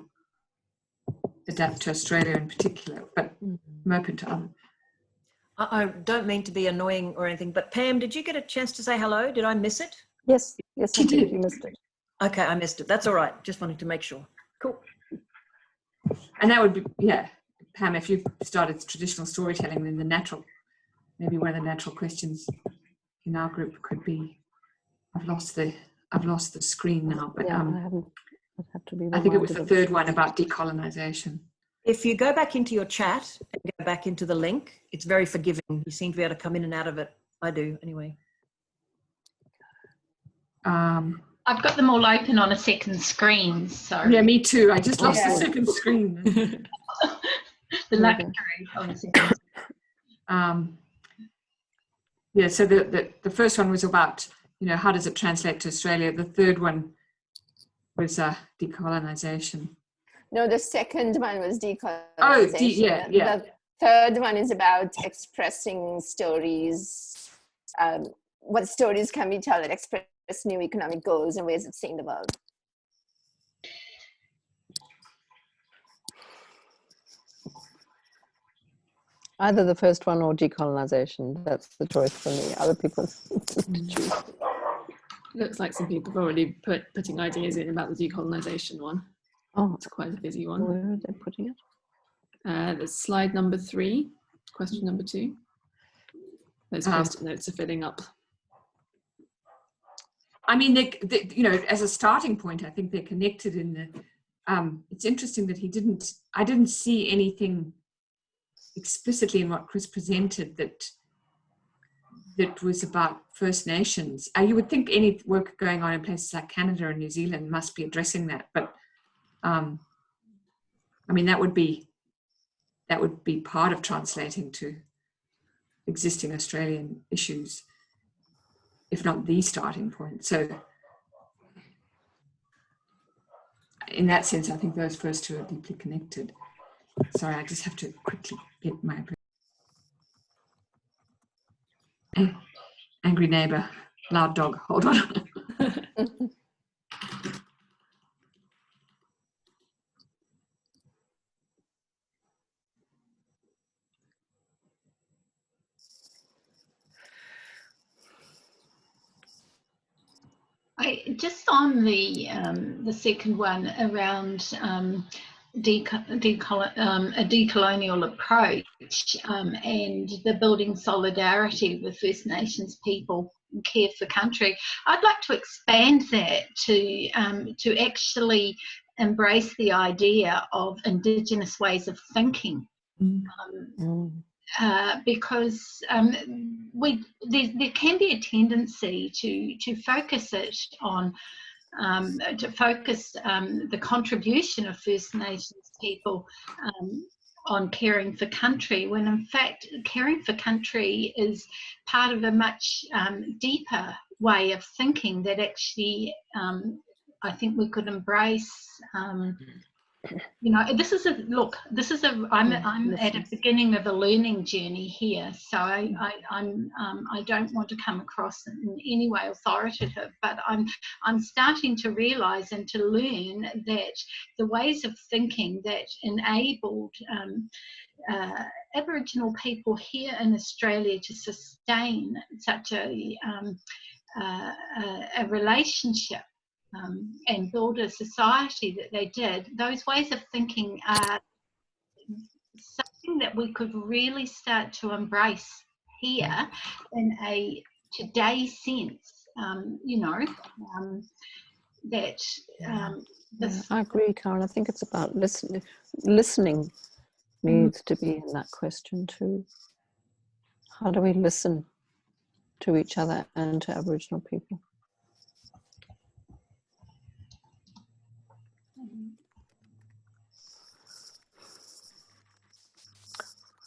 adapt to Australia in particular, but I'm open to others. I don't mean to be annoying or anything, but Pam, did you get a chance to say hello? Did I miss it? Yes, I did. You missed it. Okay, I missed it. That's all right. Just wanted to make sure. Cool. And that would be, yeah, Pam, if you've started traditional storytelling, then maybe one of the natural questions in our group could be, I've lost the screen now, but yeah, have to be I think it was the third one about decolonisation. If you go back into your chat and go back into the link, it's very forgiving. You seem to be able to come in and out of it. I do, anyway. I've got them all open on a second screen, so Yeah, me too. I just lost the Yeah. second screen. the luxury of a second screen. Yeah, so the first one was about, how does it translate to Australia? The third one was decolonization. No, the second one was decolonization. Oh, yeah. The third one is about expressing stories, what stories can be told that express new economic goals and ways of seeing the world. Either the first one or decolonization. That's the choice for me. Other people to choose. Looks like some people have already putting ideas in about the decolonization one. Oh, It's quite a busy one. where are they putting it? There's slide number 3, question number 2. Those post-it notes are filling up. I mean, they, as a starting point, I think they're connected in the, it's interesting that I didn't see anything explicitly in what Chris presented that was about First Nations. You would think any work going on in places like Canada and New Zealand must be addressing that, but I mean, that would be part of translating to existing Australian issues, if not the starting point. So in that sense, I think those first two are deeply connected. Sorry, I just have to quickly get my angry neighbor, loud dog, hold on. Just on the second one around a decolonial approach and the building solidarity with First Nations people and care for country, I'd like to expand that to actually embrace the idea of Indigenous ways of thinking. Because there can be a tendency to focus it on the contribution of First Nations people on caring for country, when in fact caring for country is part of a much deeper way of thinking that actually I think we could embrace. This is I'm at a beginning of a learning journey here, so I don't want to come across in any way authoritative, but I'm starting to realise and to learn that the ways of thinking that enabled Aboriginal people here in Australia to sustain such a relationship and build a society that they did, those ways of thinking are something that we could really start to embrace here in a today sense, I agree, Karen. I think it's about listening. Listening needs to be in that question too. How do we listen to each other and to Aboriginal people?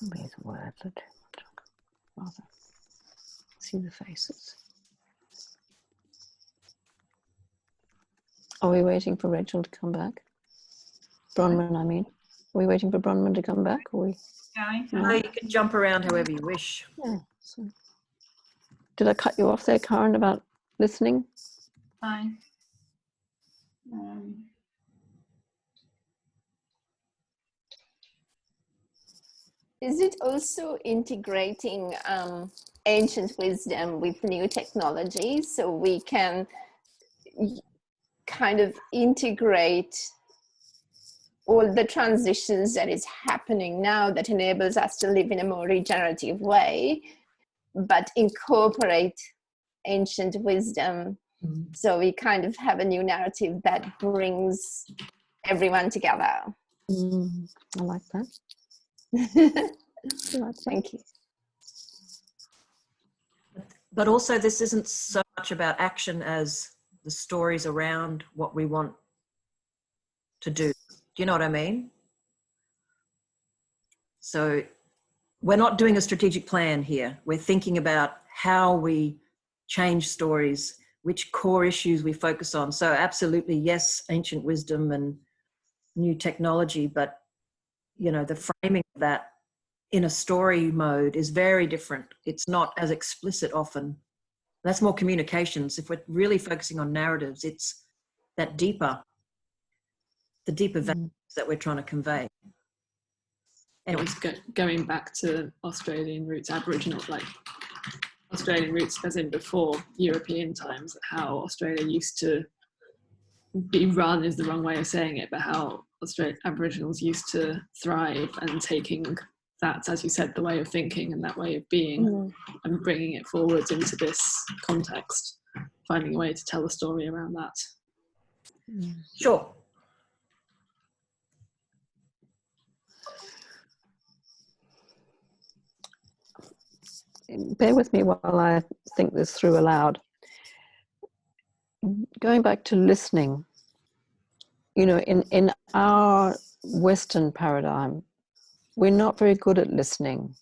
Maybe the words are too much. Rather see the faces. Are we waiting for Rachel to come back? Bronwyn, I mean. Are we waiting for Bronwyn to come back? Or are we going? No, you can jump around however you wish. Yeah. So. Did I cut you off there, Karen, about listening? Fine. Is it also integrating ancient wisdom with new technology so we can kind of integrate all the transitions that is happening now that enables us to live in a more regenerative way, but incorporate ancient wisdom so we kind of have a new narrative that brings everyone together? I like that. Thank you. But also this isn't so much about action as the stories around what we want to do. Do you know what I mean? So we're not doing a strategic plan here. We're thinking about how we change stories, which core issues we focus on. So absolutely, yes, ancient wisdom and new technology, but you know, the framing of that in a story mode is very different. It's not as explicit often. That's more communications. If we're really focusing on narratives, it's that the deeper values that we're trying to convey. And it was going back to Australian roots, Aboriginal, like Australian roots as in before European times, how Australia used to be run is the wrong way of saying it, but how Aboriginals used to thrive, and taking that, as you said, the way of thinking and that way of being and bringing it forward into this context, finding a way to tell a story around that. Sure. Bear with me while I think this through aloud. Going back to listening, you know, in our Western paradigm, we're not very good at listening.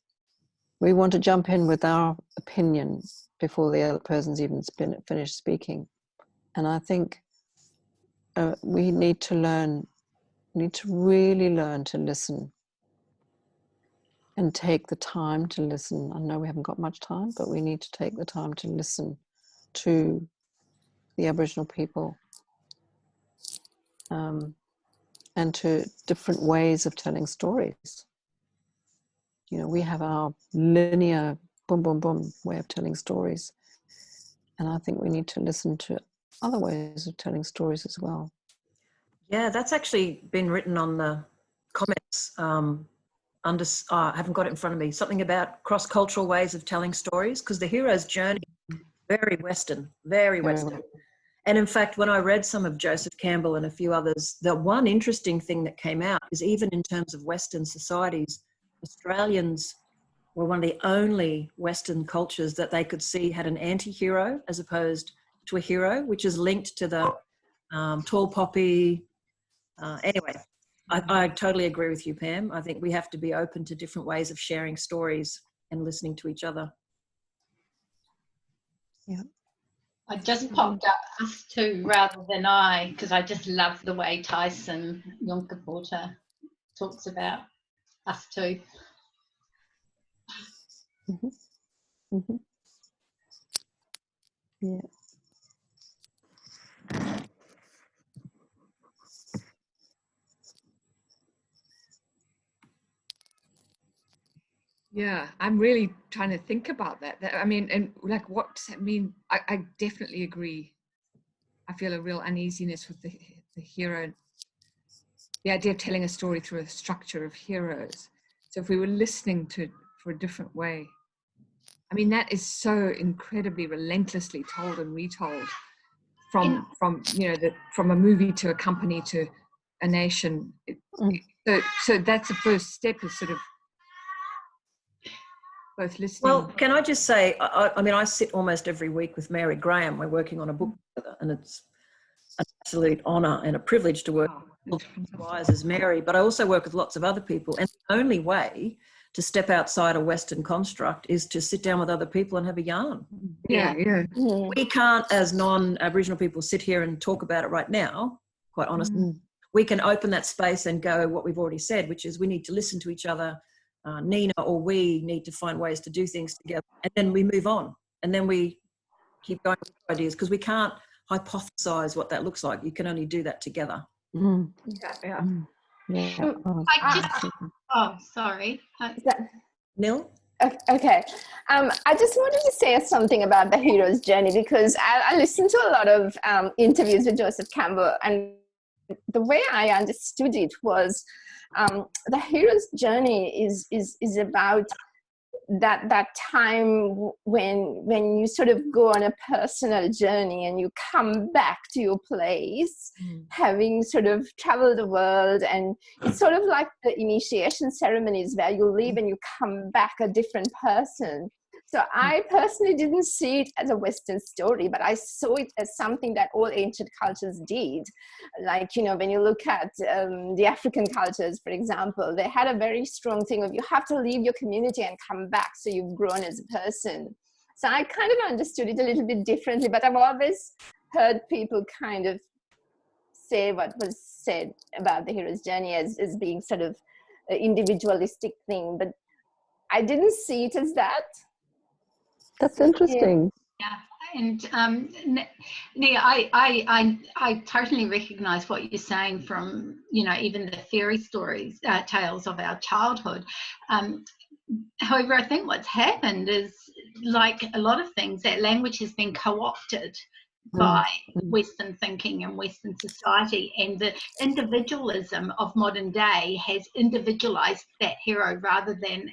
We want to jump in with our opinion before the other person's even finished speaking. And I think we need to really learn to listen and take the time to listen. I know we haven't got much time, but we need to take the time to listen to the Aboriginal people and to different ways of telling stories. You know, we have our linear boom, boom, boom way of telling stories. And I think we need to listen to other ways of telling stories as well. Yeah, that's actually been written on the comments. I haven't got it in front of me. Something about cross-cultural ways of telling stories, because the hero's journey, very Western, very Western. And in fact, when I read some of Joseph Campbell and a few others, the one interesting thing that came out is even in terms of Western societies, Australians were one of the only Western cultures that they could see had an anti-hero as opposed to a hero, which is linked to the tall poppy. Anyway, I totally agree with you, Pam. I think we have to be open to different ways of sharing stories and listening to each other. Yeah. I just popped up us two rather than I, because I just love the way Tyson Yunkaporta talks about us two. Yeah. Yeah, I'm really trying to think about that. I mean, and like, what does that mean? I definitely agree. I feel a real uneasiness with the hero, the idea of telling a story through a structure of heroes. So if we were listening to it for a different way, I mean, that is so incredibly relentlessly told and retold from you know, from a movie to a company to a nation. So that's the first step, is sort of both listening. Well, can I just say, I mean, I sit almost every week with Mary Graham. We're working on a book together, and it's an absolute honour and a privilege to work with wise as Mary, but I also work with lots of other people. And the only way to step outside a Western construct is to sit down with other people and have a yarn. Yeah. We can't, as non-Aboriginal people, sit here and talk about it right now, quite honestly. We can open that space and go what we've already said, which is we need to listen to each other. Nina or we need to find ways to do things together, and then we move on, and then we keep going with ideas, because we can't hypothesize what that looks like. You can only do that together. Oh, sorry. Nil? Okay. I just wanted to say something about the hero's journey, because I listened to a lot of interviews with Joseph Campbell, and the way I understood it was the hero's journey is about that time when you sort of go on a personal journey and you come back to your place, having sort of traveled the world, and it's sort of like the initiation ceremonies where you leave and you come back a different person. So I personally didn't see it as a Western story, but I saw it as something that all ancient cultures did. Like, you know, when you look at the African cultures, for example, they had a very strong thing of you have to leave your community and come back so you've grown as a person. So I kind of understood it a little bit differently, but I've always heard people kind of say what was said about the hero's journey as being sort of an individualistic thing, but I didn't see it as that. That's interesting. Yeah, and Nia, I totally recognise what you're saying from, you know, even the fairy stories, tales of our childhood. However, I think what's happened is, like a lot of things, that language has been co-opted by Western thinking and Western society, and the individualism of modern day has individualized that hero rather than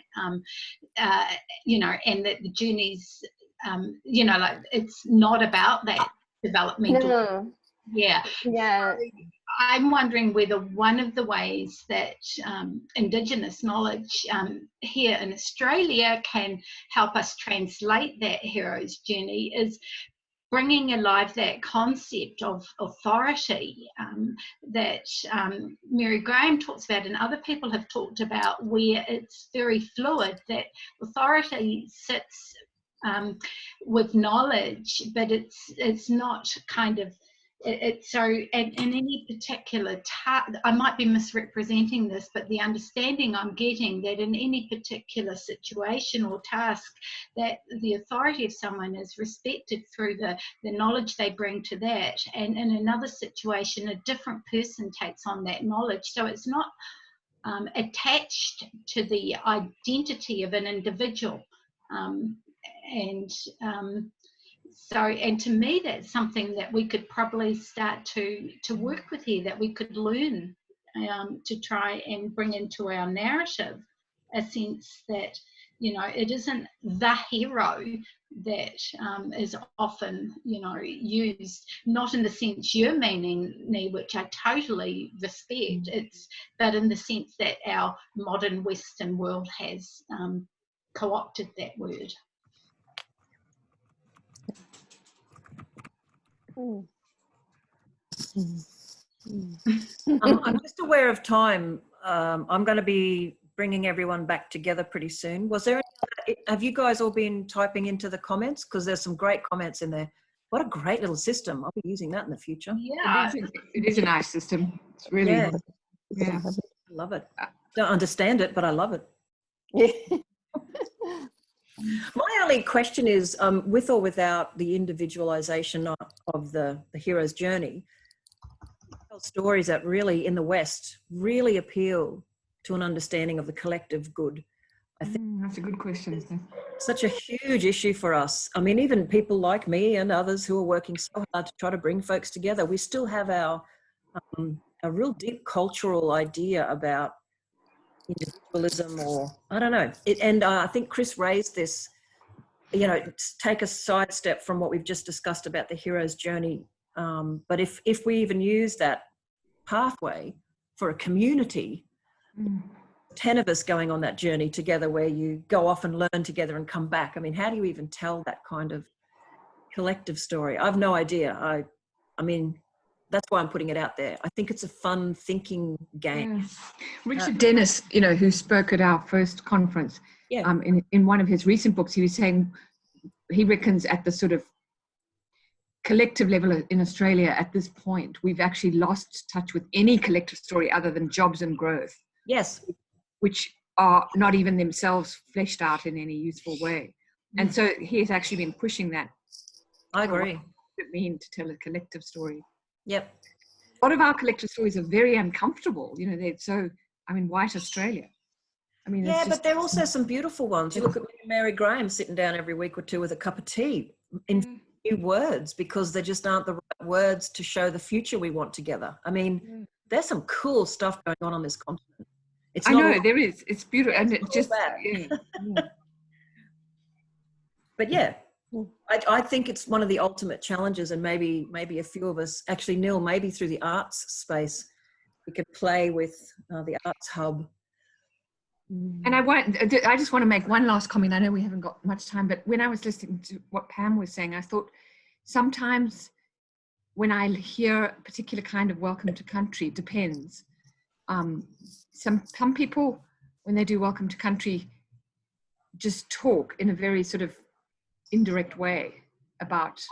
you know, and that the journeys, you know, like it's not about that developmental. No. Yeah. Yeah. So I'm wondering whether one of the ways that Indigenous knowledge here in Australia can help us translate that hero's journey is bringing alive that concept of authority that Mary Graham talks about and other people have talked about, where it's very fluid, that authority sits with knowledge, but it's not kind of, so in any particular I might be misrepresenting this, but the understanding I'm getting that in any particular situation or task, that the authority of someone is respected through the knowledge they bring to that, and in another situation a different person takes on that knowledge, so it's not attached to the identity of an individual. So, and to me, that's something that we could probably start to work with here, that we could learn to try and bring into our narrative a sense that, you know, it isn't the hero that is often, you know, used, not in the sense you're meaning, which I totally respect, but in the sense that our modern Western world has co-opted that word. I'm just aware of time. I'm going to be bringing everyone back together pretty soon. Was there? Have you guys all been typing into the comments? Because there's some great comments in there. What a great little system! I'll be using that in the future. Yeah, it is a nice system. It's really, yeah. I love it. Don't understand it, but I love it. My only question is, with or without the individualization of the hero's journey, stories that really in the West really appeal to an understanding of the collective good. I think that's a good question. Such a huge issue for us. I mean, even people like me and others who are working so hard to try to bring folks together, we still have our a real deep cultural idea about individualism, or I don't know. And I think Chris raised this, you know, take a sidestep from what we've just discussed about the hero's journey. But if we even use that pathway for a community, 10 of us going on that journey together, where you go off and learn together and come back. I mean, how do you even tell that kind of collective story? I've no idea. I mean, that's why I'm putting it out there. I think it's a fun thinking game. Yeah. Richard Dennis, you know, who spoke at our first conference, in one of his recent books, he was saying he reckons at the sort of collective level in Australia at this point, we've actually lost touch with any collective story other than jobs and growth. Yes. Which are not even themselves fleshed out in any useful way. And so he has actually been pushing that. I agree. What does it mean to tell a collective story? Yep. A lot of our collective stories are very uncomfortable. You know, they're so, I mean, white Australia. I mean, yeah, but there are also some beautiful ones. You look at Mary Graham sitting down every week or two with a cup of tea in new words, because there just aren't the right words to show the future we want together. I mean, there's some cool stuff going on this continent. It's I know there is. It's beautiful, and it just But yeah, I think it's one of the ultimate challenges, and maybe a few of us, actually, Neil, maybe through the arts space, we could play with the Arts Hub, And I just want to make one last comment. I know we haven't got much time, but when I was listening to what Pam was saying, I thought sometimes when I hear a particular kind of welcome to country, it depends. Some people, when they do welcome to country, just talk in a very sort of indirect way about,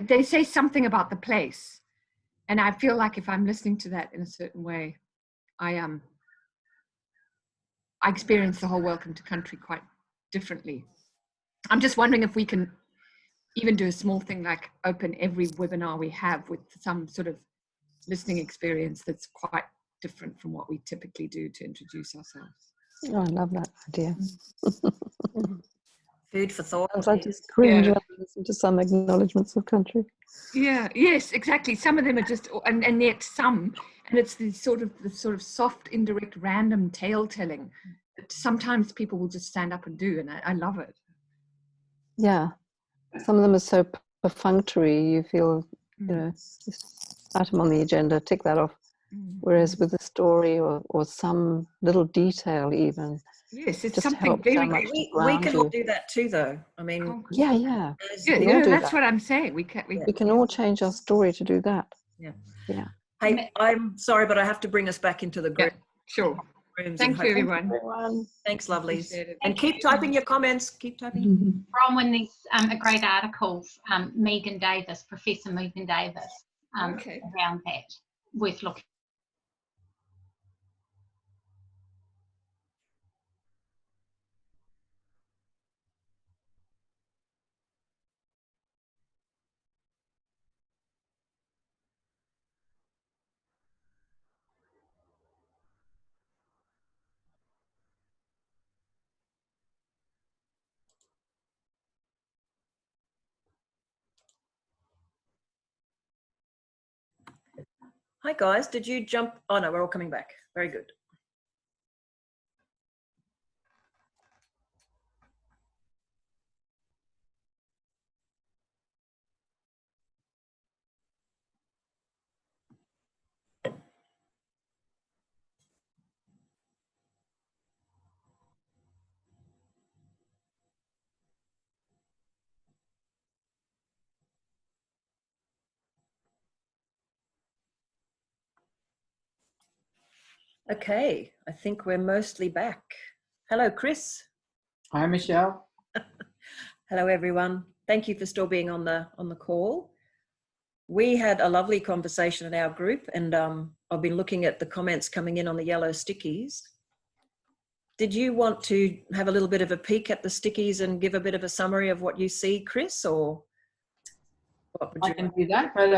they say something about the place. And I feel like if I'm listening to that in a certain way, I experience the whole welcome to country quite differently. I'm just wondering if we can even do a small thing like open every webinar we have with some sort of listening experience that's quite different from what we typically do to introduce ourselves. Oh, I love that idea. Food for thought. I just cringe Yeah. when I listen to some acknowledgements of country. Yeah, yes, exactly. Some of them are just, and yet some, and it's the sort of soft, indirect, random tale telling that sometimes people will just stand up and do, and I love it. Yeah, some of them are so perfunctory, you feel, you know, just item on the agenda, tick that off. Whereas with a story or some little detail even, Yes, it's just something helps so very. much to We ground can all you. do that too, though. I mean, Yeah, Yeah, we all do that's that. what I'm saying. We can all change our story to do that. Yeah. Hey, I'm sorry, but I have to bring us back into the group. Yeah, sure. Rooms Thank you, everyone. Thanks, lovelies. Appreciate it. And keep typing your comments. Keep typing. Bronwyn, there's a great article, Megan Davis, Professor Megan Davis, around that, worth looking. Hi, guys. Did you jump? Oh, no, we're all coming back. Very good. Okay, I think we're mostly back. Hello, Chris. Hi, Michelle. Hello, everyone. Thank you for still being on the call. We had a lovely conversation in our group, and I've been looking at the comments coming in on the yellow stickies. Did you want to have a little bit of a peek at the stickies and give a bit of a summary of what you see, Chris, or what would you? I can do that, but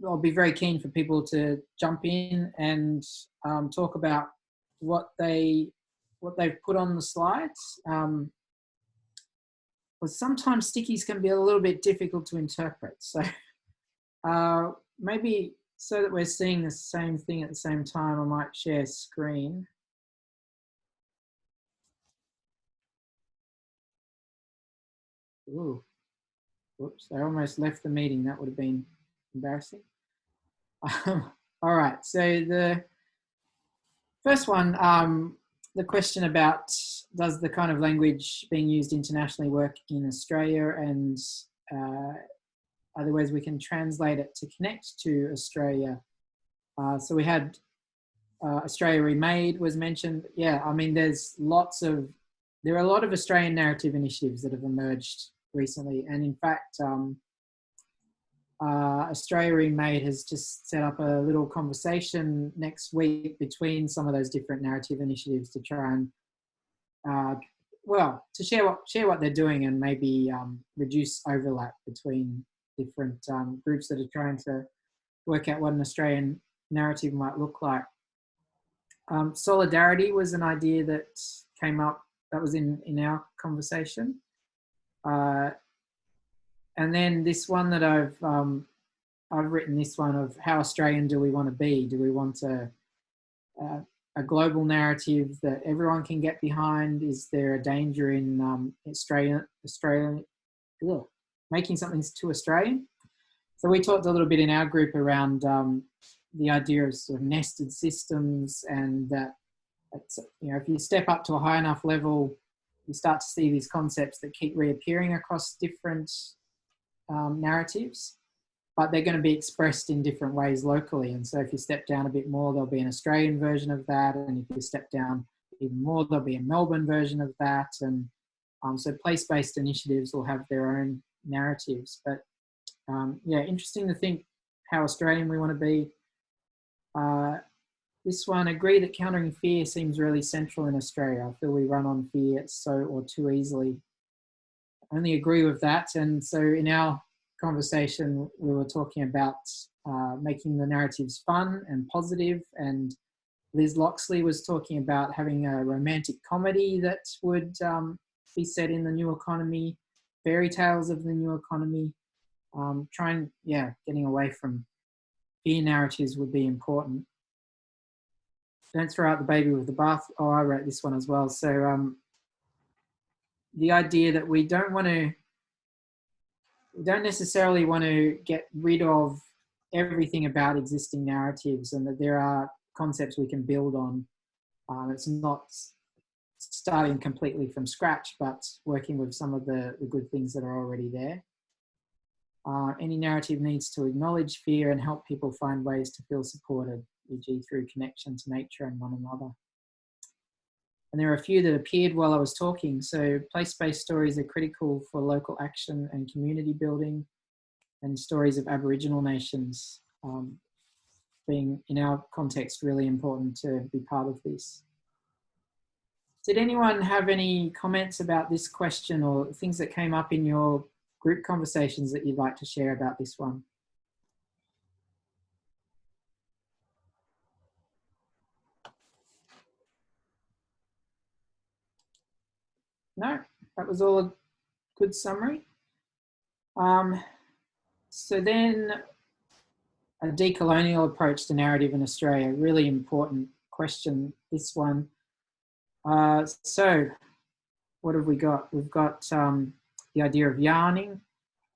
I'll be very keen for people to jump in and talk about what they've put on the slides. But sometimes stickies can be a little bit difficult to interpret. So maybe so that we're seeing the same thing at the same time, I might share screen. Ooh, whoops, I almost left the meeting. That would have been embarrassing. All right, so the first one, the question about does the kind of language being used internationally work in Australia, and are there ways we can translate it to connect to Australia? So we had Australia Remade was mentioned. Yeah, I mean, there are a lot of Australian narrative initiatives that have emerged recently. And in fact, Australia Remade has just set up a little conversation next week between some of those different narrative initiatives to try and, to share what they're doing and maybe reduce overlap between different groups that are trying to work out what an Australian narrative might look like. Solidarity was an idea that came up, that was in our conversation. And then this one that I've written, this one of how Australian do we want to be? Do we want a global narrative that everyone can get behind? Is there a danger in making something too Australian? So we talked a little bit in our group around the idea of sort of nested systems, and that it's, you know, if you step up to a high enough level, you start to see these concepts that keep reappearing across different narratives, but they're going to be expressed in different ways locally. And so if you step down a bit more, there'll be an Australian version of that. And if you step down even more, there'll be a Melbourne version of that. And so place-based initiatives will have their own narratives. But yeah, interesting to think how Australian we want to be. This one, agree that countering fear seems really central in Australia. I feel we run on fear or too easily. I only agree with that. And so in our conversation, we were talking about making the narratives fun and positive, and Liz Loxley was talking about having a romantic comedy that would be set in the new economy, fairy tales of the new economy. Getting away from fear narratives would be important. Don't throw out the baby with the bath. Oh, I wrote this one as well. So the idea that we don't necessarily want to get rid of everything about existing narratives, and that there are concepts we can build on. It's not starting completely from scratch, but working with some of the good things that are already there. Any narrative needs to acknowledge fear and help people find ways to feel supported, e.g. through connection to nature and one another. And there are a few that appeared while I was talking. So place-based stories are critical for local action and community building, and stories of Aboriginal nations being, in our context, really important to be part of this. Did anyone have any comments about this question or things that came up in your group conversations that you'd like to share about this one? No, that was all a good summary. So then, a decolonial approach to narrative in Australia, really important question, this one. So what have we got? We've got the idea of yarning,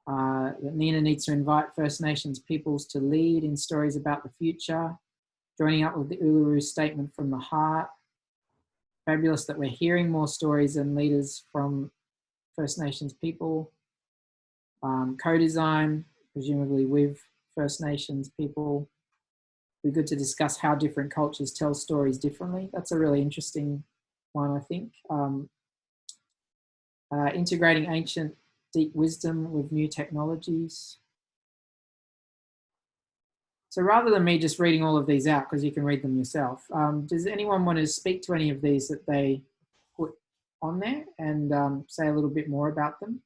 that NENA needs to invite First Nations peoples to lead in stories about the future, joining up with the Uluru Statement from the Heart. Fabulous that we're hearing more stories and leaders from First Nations people. Co-design, presumably with First Nations people. It'd be good to discuss how different cultures tell stories differently. That's a really interesting one, I think. Integrating ancient deep wisdom with new technologies. So rather than me just reading all of these out, because you can read them yourself, does anyone want to speak to any of these that they put on there and say a little bit more about them?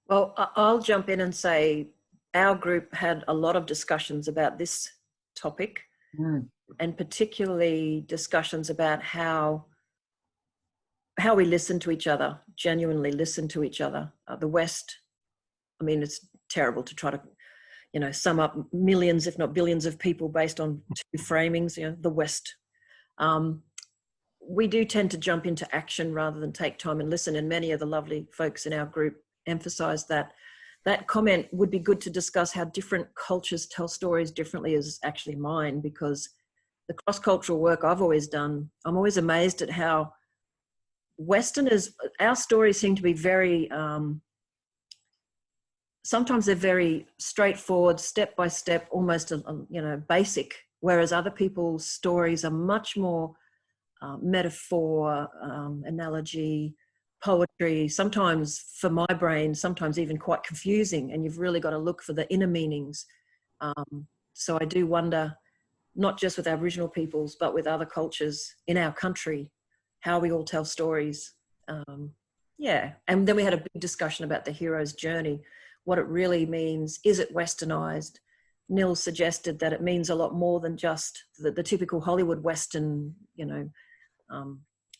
Well, I'll jump in and say our group had a lot of discussions about this topic, and particularly discussions about how we listen to each other, genuinely listen to each other. The West, I mean, it's terrible to try to, sum up millions, if not billions of people based on two framings, the West. We do tend to jump into action rather than take time and listen, and many of the lovely folks in our group emphasised that. That comment would be good to discuss how different cultures tell stories differently is actually mine, because the cross-cultural work I've always done, I'm always amazed at how Westerners, our stories seem to be very, sometimes they're very straightforward, step by step, almost, basic, whereas other people's stories are much more metaphor, analogy, poetry, sometimes for my brain, sometimes even quite confusing, and you've really got to look for the inner meanings. So I do wonder, not just with Aboriginal peoples, but with other cultures in our country, how we all tell stories. And then we had a big discussion about the hero's journey, what it really means. Is it westernized? Neil suggested that it means a lot more than just the typical Hollywood Western,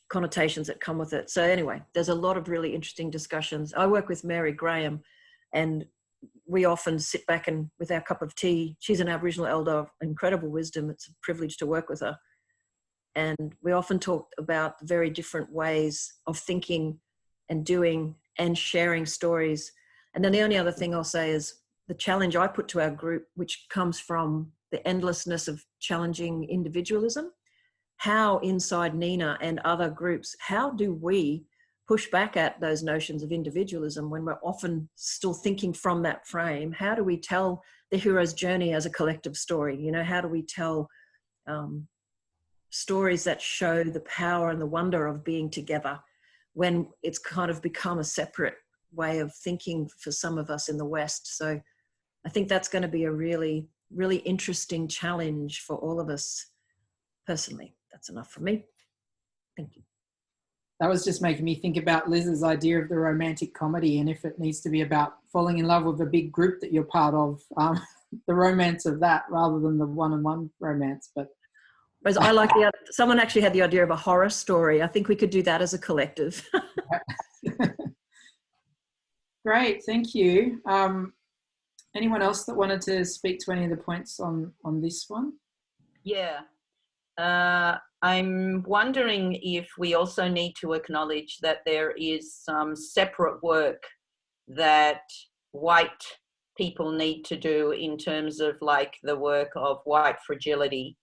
connotations that come with it. So anyway, there's a lot of really interesting discussions. I work with Mary Graham, and we often sit back and with our cup of tea, she's an Aboriginal elder of incredible wisdom. It's a privilege to work with her. And we often talk about very different ways of thinking and doing and sharing stories. And then the only other thing I'll say is the challenge I put to our group, which comes from the endlessness of challenging individualism. how inside NENA and other groups, how do we push back at those notions of individualism when we're often still thinking from that frame? How do we tell the hero's journey as a collective story? You know, how do we tell stories that show the power and the wonder of being together when it's kind of become a separate way of thinking for some of us in the West? So I think that's going to be a really, really interesting challenge for all of us personally. That's enough for me. Thank you. That was just making me think about Liz's idea of the romantic comedy, and if it needs to be about falling in love with a big group that you're part of, the romance of that rather than the one-on-one romance. But whereas I like someone actually had the idea of a horror story. I think we could do that as a collective. Great, thank you. Anyone else that wanted to speak to any of the points on this one? Yeah. I'm wondering if we also need to acknowledge that there is some separate work that white people need to do in terms of like the work of white fragility,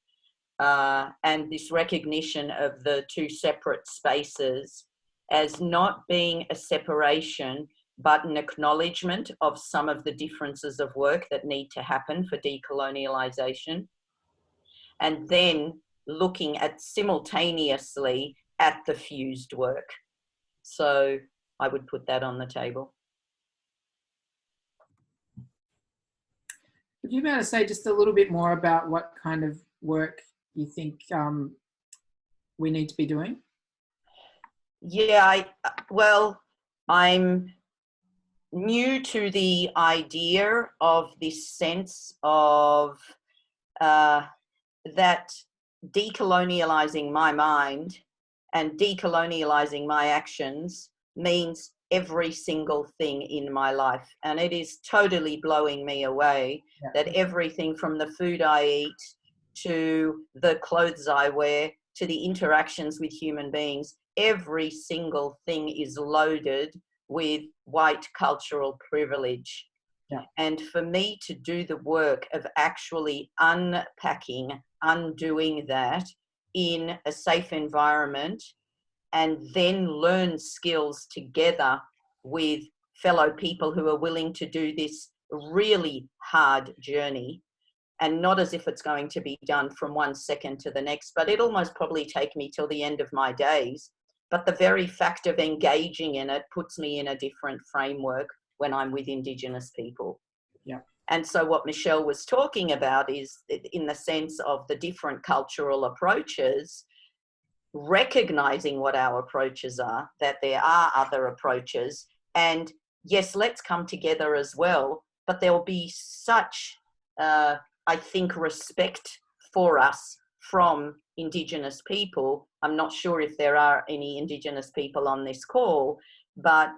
and this recognition of the two separate spaces as not being a separation, but an acknowledgement of some of the differences of work that need to happen for decolonialization. And then looking at simultaneously at the fused work. So I would put that on the table. Would you be able to say just a little bit more about what kind of work you think we need to be doing? Yeah, well, I'm new to the idea of this sense of that decolonializing my mind and decolonializing my actions means every single thing in my life. And it is totally blowing me away that everything from the food I eat to the clothes I wear to the interactions with human beings, every single thing is loaded with white cultural privilege. Yeah. And for me to do the work of actually unpacking, undoing that in a safe environment, and then learn skills together with fellow people who are willing to do this really hard journey, and not as if it's going to be done from one second to the next, but it'll most probably take me till the end of my days. But the very fact of engaging in it puts me in a different framework when I'm with Indigenous people. Yeah. And so what Michelle was talking about is in the sense of the different cultural approaches, recognizing what our approaches are, that there are other approaches, and yes, let's come together as well, but there'll be such, I think, respect for us from Indigenous people. I'm not sure if there are any Indigenous people on this call, but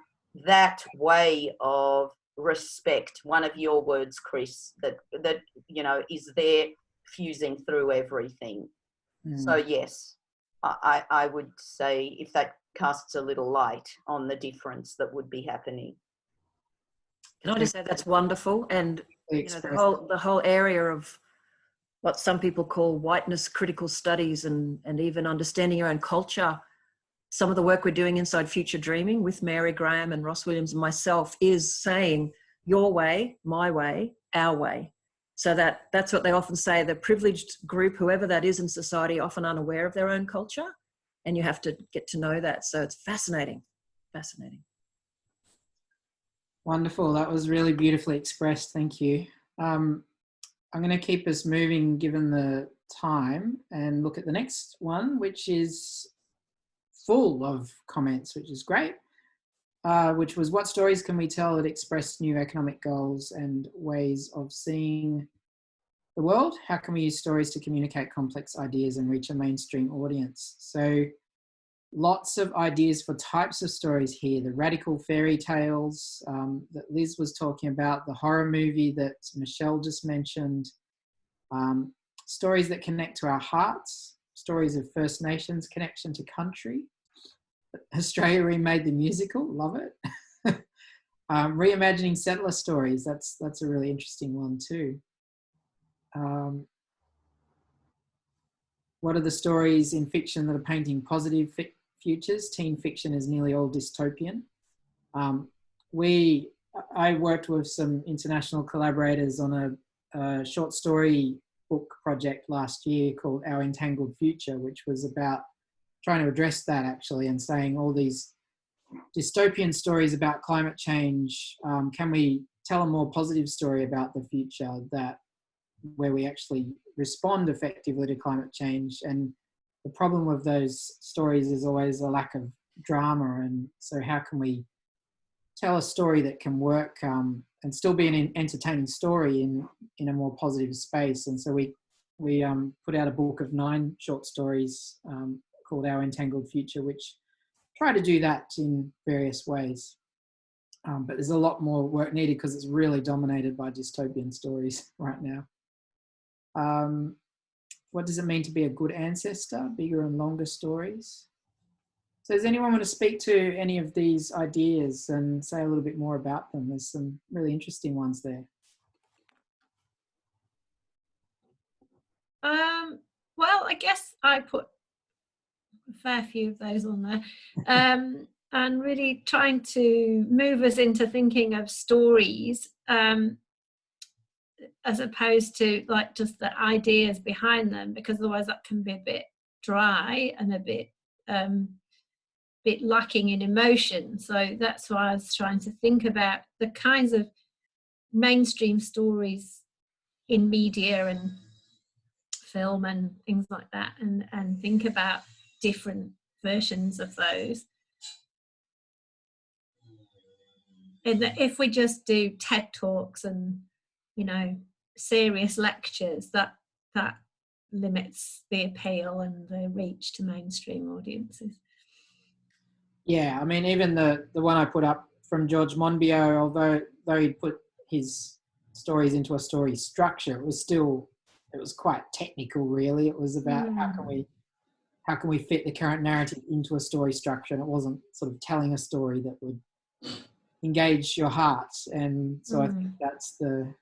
that way of respect, one of your words, Chris, that you know is there fusing through everything. So yes, I would say if that casts a little light on the difference that would be happening. Can I just say that's wonderful? And you know, the whole area of what some people call whiteness critical studies and even understanding your own culture. Some of the work we're doing inside Future Dreaming with Mary Graham and Ross Williams and myself is saying your way, my way, our way. So that's what they often say, the privileged group, whoever that is in society, often unaware of their own culture, and you have to get to know that. So it's fascinating, fascinating. Wonderful. That was really beautifully expressed. Thank you. I'm going to keep us moving given the time and look at the next one, which is full of comments, which is great, which was what stories can we tell that express new economic goals and ways of seeing the world? How can we use stories to communicate complex ideas and reach a mainstream audience? So lots of ideas for types of stories here. The radical fairy tales that Liz was talking about, the horror movie that Michelle just mentioned, stories that connect to our hearts, stories of First Nations connection to country. Australia Remade the Musical, love it. Reimagining settler stories, that's a really interesting one too. what are the stories in fiction that are painting positive futures? Teen fiction is nearly all dystopian. I worked with some international collaborators on a short story book project last year called Our Entangled Future, which was about trying to address that actually, and saying all these dystopian stories about climate change, can we tell a more positive story about the future where we actually respond effectively to climate change? And the problem with those stories is always a lack of drama, and so how can we tell a story that can work and still be an entertaining story in a more positive space? And so we put out a book of 9 short stories called Our Entangled Future, which try to do that in various ways. But there's a lot more work needed because it's really dominated by dystopian stories right now. What does it mean to be a good ancestor? Bigger and longer stories. So does anyone want to speak to any of these ideas and say a little bit more about them? There's some really interesting ones there. Well, I guess I put a fair few of those on there, and really trying to move us into thinking of stories as opposed to like just the ideas behind them, because otherwise that can be a bit dry and a bit lacking in emotion. So that's why I was trying to think about the kinds of mainstream stories in media and film and things like that, and think about different versions of those. And that if we just do TED Talks and, you know, serious lectures, that limits the appeal and the reach to mainstream audiences. Yeah, I mean, even the one I put up from George Monbiot, although he put his stories into a story structure, it was quite technical, really. It was about how can we fit the current narrative into a story structure, and it wasn't sort of telling a story that would engage your heart. And so I think that's the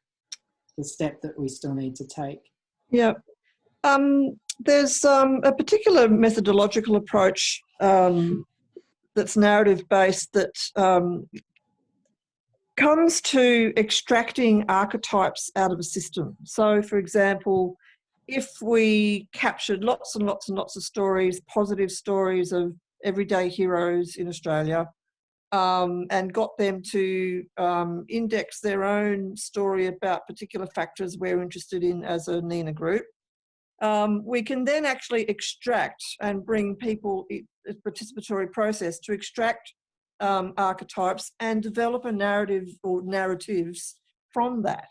step that we still need to take. Yeah. There's a particular methodological approach that's narrative-based that comes to extracting archetypes out of a system. So, for example, if we captured lots and lots and lots of stories, positive stories of everyday heroes in Australia, and got them to index their own story about particular factors we're interested in as a NENA group, we can then actually extract and bring people, a participatory process to extract archetypes and develop a narrative or narratives from that.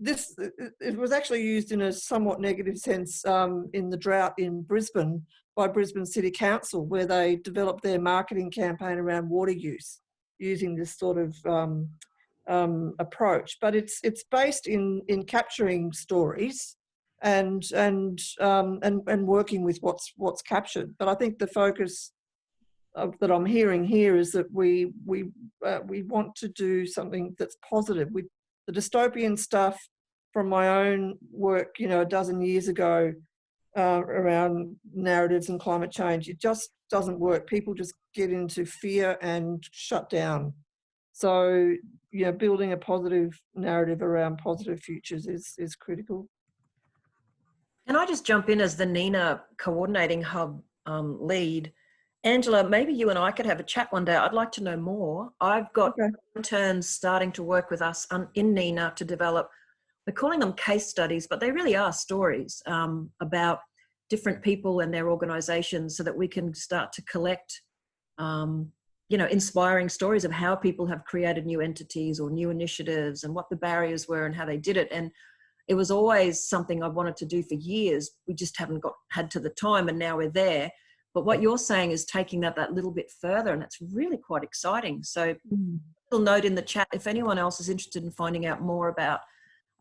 It was actually used in a somewhat negative sense in the drought in Brisbane by Brisbane City Council, where they developed their marketing campaign around water use using this sort of approach. But it's based in capturing stories and working with what's captured. But I think the focus that I'm hearing here is that we want to do something that's positive. The dystopian stuff from my own work, you know, a dozen years ago around narratives and climate change, it just doesn't work. People just get into fear and shut down. So, you know, building a positive narrative around positive futures is critical. Can I just jump in as the NENA Coordinating Hub lead? Angela, maybe you and I could have a chat one day. I'd like to know more. I've got interns starting to work with us in NENA to develop, we're calling them case studies, but they really are stories about different people and their organisations, so that we can start to collect, you know, inspiring stories of how people have created new entities or new initiatives and what the barriers were and how they did it. And it was always something I wanted to do for years. We just haven't had to the time, and now we're there. But what you're saying is taking that little bit further, and it's really quite exciting. So little note in the chat, if anyone else is interested in finding out more about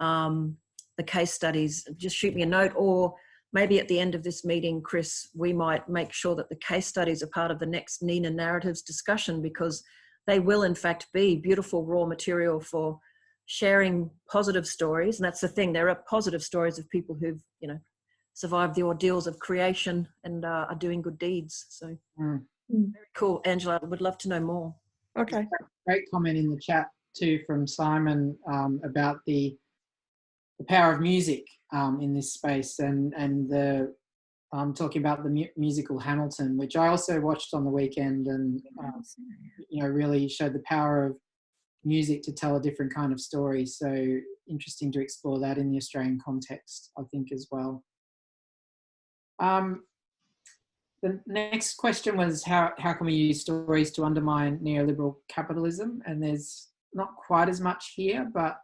the case studies, just shoot me a note, or maybe at the end of this meeting, Chris, we might make sure that the case studies are part of the next NENA Narratives discussion, because they will in fact be beautiful raw material for sharing positive stories. And that's the thing, there are positive stories of people who've, you know, survived the ordeals of creation and are doing good deeds. So Mm. very cool. Angela, I would love to know more. Okay. Great comment in the chat too from Simon about the power of music in this space, and the talking about the musical Hamilton, which I also watched on the weekend, and you know, really showed the power of music to tell a different kind of story. So interesting to explore that in the Australian context, I think, as well. The next question was how can we use stories to undermine neoliberal capitalism? And there's not quite as much here, but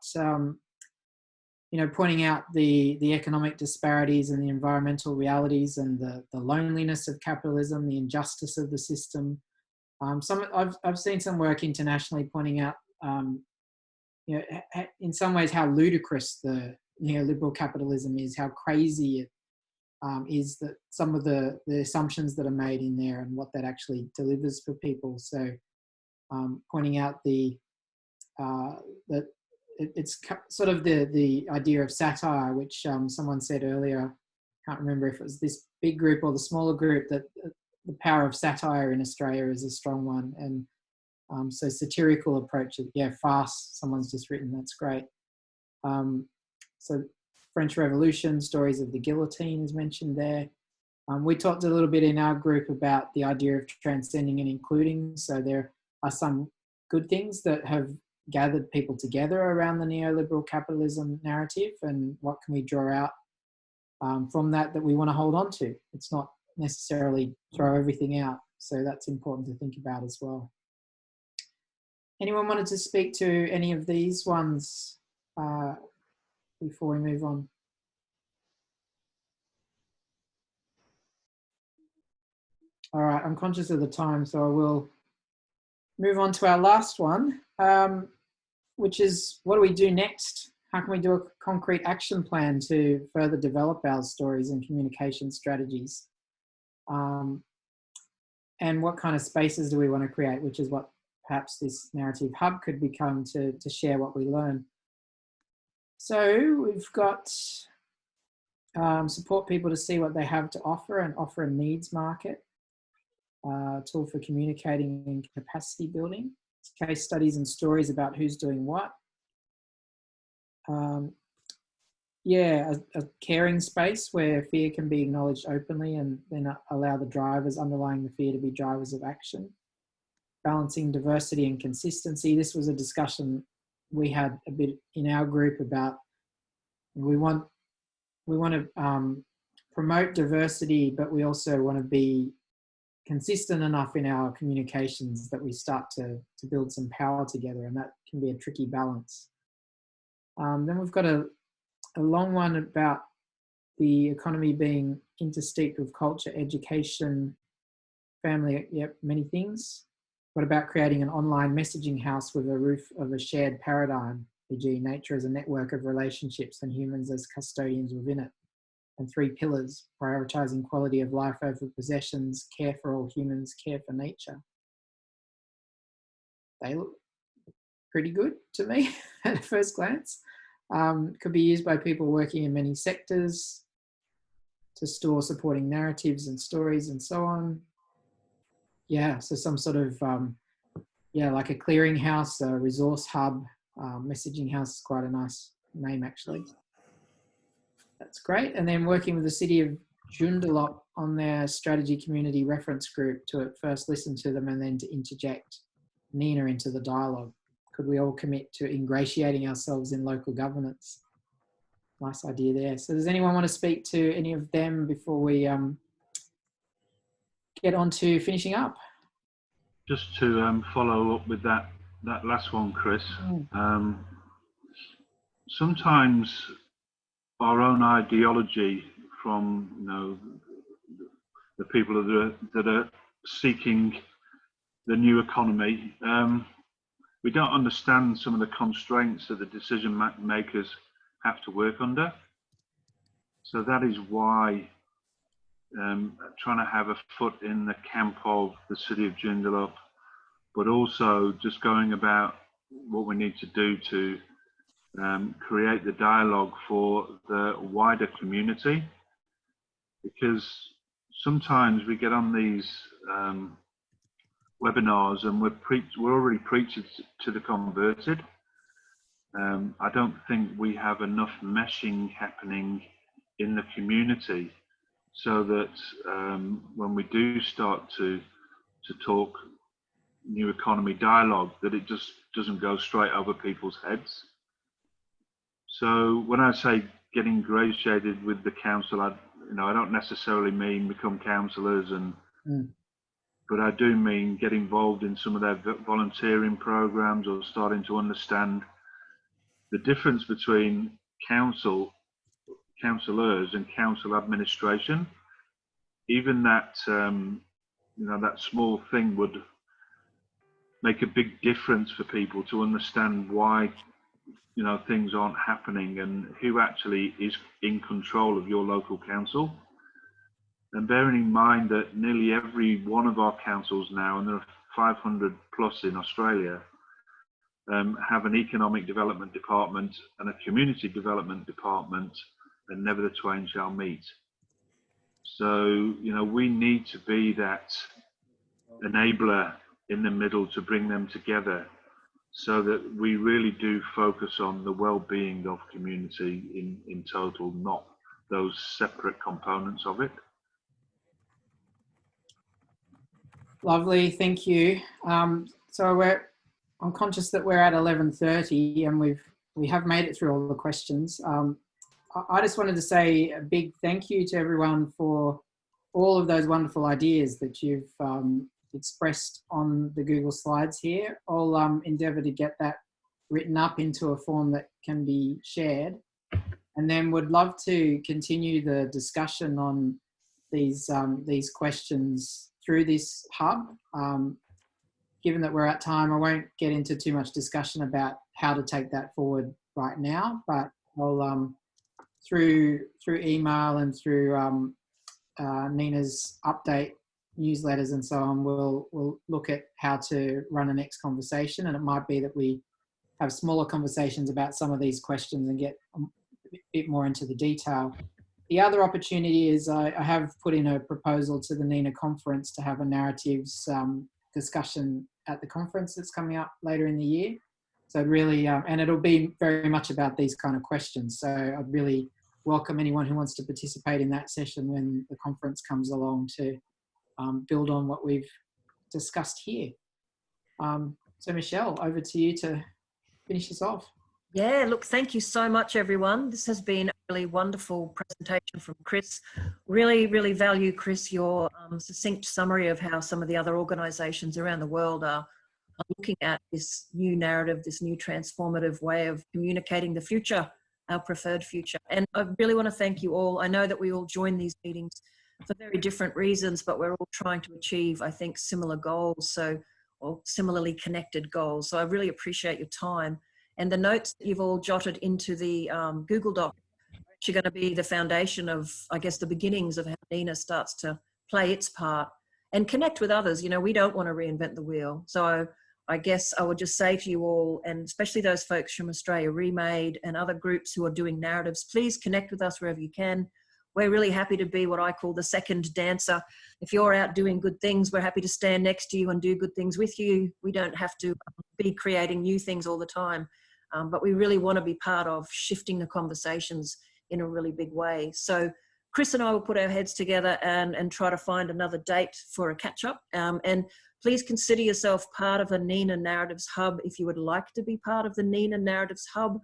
you know, pointing out the economic disparities and the environmental realities and the loneliness of capitalism, the injustice of the system. I've seen some work internationally pointing out, you know, in some ways how ludicrous the neoliberal capitalism is, how crazy it is, that some of the assumptions that are made in there and what that actually delivers for people. So pointing out that it's sort of the idea of satire, which someone said earlier, can't remember if it was this big group or the smaller group, that the power of satire in Australia is a strong one. And so satirical approach, yeah, fast, someone's just written, that's great. So French Revolution, stories of the guillotine is mentioned there. We talked a little bit in our group about the idea of transcending and including. So there are some good things that have gathered people together around the neoliberal capitalism narrative, and what can we draw out from that we want to hold on to. It's not necessarily throw everything out. So that's important to think about as well. Anyone wanted to speak to any of these ones before we move on? All right, I'm conscious of the time, so I will move on to our last one, which is, what do we do next? How can we do a concrete action plan to further develop our stories and communication strategies? And what kind of spaces do we want to create, which is what perhaps this narrative hub could become, to share what we learn. So we've got support people to see what they have to offer and offer a needs market. Tool for communicating and capacity building, case studies and stories about who's doing what. Yeah, a caring space where fear can be acknowledged openly, and then allow the drivers underlying the fear to be drivers of action. Balancing diversity and consistency. This was a discussion we had a bit in our group about, we want to promote diversity, but we also want to be consistent enough in our communications that we start to build some power together, and that can be a tricky balance. Then we've got a long one about the economy being intersteeped with culture, education, family, yep, many things. What about creating an online messaging house with a roof of a shared paradigm, e.g. nature as a network of relationships and humans as custodians within it? And 3 pillars: prioritising quality of life over possessions, care for all humans, care for nature. They look pretty good to me at first glance. Could be used by people working in many sectors to store supporting narratives and stories and so on. Yeah, so some sort of, yeah, like a clearinghouse, a resource hub, messaging house is quite a nice name actually. That's great. And then working with the city of Joondalup on their strategy community reference group to at first listen to them and then to interject NENA into the dialogue. Could we all commit to ingratiating ourselves in local governance? Nice idea there. So does anyone want to speak to any of them before we get on to finishing up? Just to follow up with that last one, Chris. Sometimes our own ideology from, you know, the people that are seeking the new economy, we don't understand some of the constraints that the decision makers have to work under. So that is why trying to have a foot in the camp of the city of Joondalup, but also just going about what we need to do to create the dialogue for the wider community. because sometimes we get on these webinars and we're already preaching to the converted. I don't think we have enough meshing happening in the community, so that when we do start to talk new economy dialogue, that it just doesn't go straight over people's heads. So when I say get ingratiated with the council, I don't necessarily mean become councillors, but I do mean get involved in some of their volunteering programs, or starting to understand the difference between councillors and council administration. Even that, that small thing would make a big difference for people to understand why, things aren't happening and who actually is in control of your local council. And bearing in mind that nearly every one of our councils now, and there are 500 plus in Australia, have an economic development department and a community development department, and never the twain shall meet. So, we need to be that enabler in the middle to bring them together, so that we really do focus on the well-being of community in total, not those separate components of it. Lovely, thank you. So I'm conscious that we're at 11:30 and we have made it through all the questions. I just wanted to say a big thank you to everyone for all of those wonderful ideas that you've expressed on the Google Slides here. I'll endeavour to get that written up into a form that can be shared, and then would love to continue the discussion on these questions through this hub. Given that we're at time, I won't get into too much discussion about how to take that forward right now, but I'll through email and through NENA's update newsletters and so on, we'll look at how to run a next conversation, and it might be that we have smaller conversations about some of these questions and get a bit more into the detail. The other opportunity is I have put in a proposal to the NENA conference to have a narratives discussion at the conference that's coming up later in the year. So really, and it'll be very much about these kind of questions. So I'd really welcome anyone who wants to participate in that session when the conference comes along to build on what we've discussed here. So Michelle, over to you to finish this off. Yeah, look, thank you so much, everyone. This has been a really wonderful presentation from Chris. Really, really value, Chris, your succinct summary of how some of the other organisations around the world are looking at this new narrative, this new transformative way of communicating the future, our preferred future. And I really want to thank you all. I know that we all join these meetings for very different reasons, but we're all trying to achieve, I think, similar goals, or similarly connected goals. So I really appreciate your time. And the notes that you've all jotted into the Google Doc are actually going to be the foundation of, I guess, the beginnings of how NENA starts to play its part and connect with others. We don't want to reinvent the wheel. So I guess I would just say to you all, and especially those folks from Australia Remade and other groups who are doing narratives, please connect with us wherever you can. We're really happy to be what I call the second dancer. If you're out doing good things, we're happy to stand next to you and do good things with you. We don't have to be creating new things all the time. But we really want to be part of shifting the conversations in a really big way. So Chris and I will put our heads together and try to find another date for a catch-up. And please consider yourself part of the NENA Narratives Hub if you would like to be part of the NENA Narratives Hub.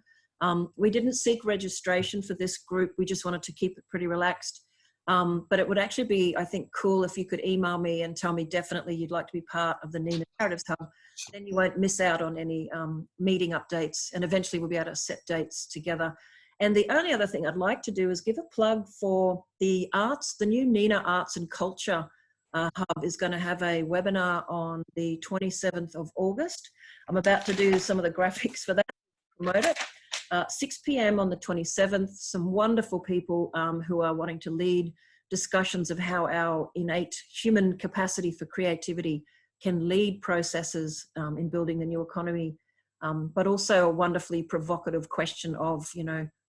We didn't seek registration for this group. We just wanted to keep it pretty relaxed. But it would actually be, I think, cool if you could email me and tell me definitely you'd like to be part of the NENA Narratives Hub. Then you won't miss out on any meeting updates, and eventually we'll be able to set dates together. And the only other thing I'd like to do is give a plug for the arts. The new NENA Arts and Culture Hub is going to have a webinar on the 27th of August. I'm about to do some of the graphics for that, promote it. 6 p.m. on the 27th, some wonderful people who are wanting to lead discussions of how our innate human capacity for creativity can lead processes in building the new economy, but also a wonderfully provocative question of,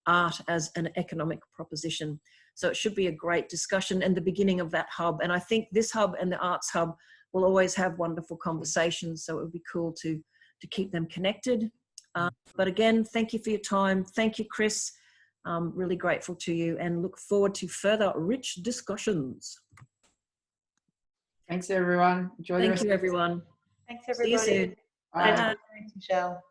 art as an economic proposition. So it should be a great discussion and the beginning of that hub. And I think this hub and the Arts Hub will always have wonderful conversations. So it would be cool to keep them connected. But again, thank you for your time. Thank you, Chris. Really grateful to you and look forward to further rich discussions. Thanks, everyone. Enjoy the rest. Thank you, everyone. Thanks, everybody. See you soon. Bye. Thanks, Michelle.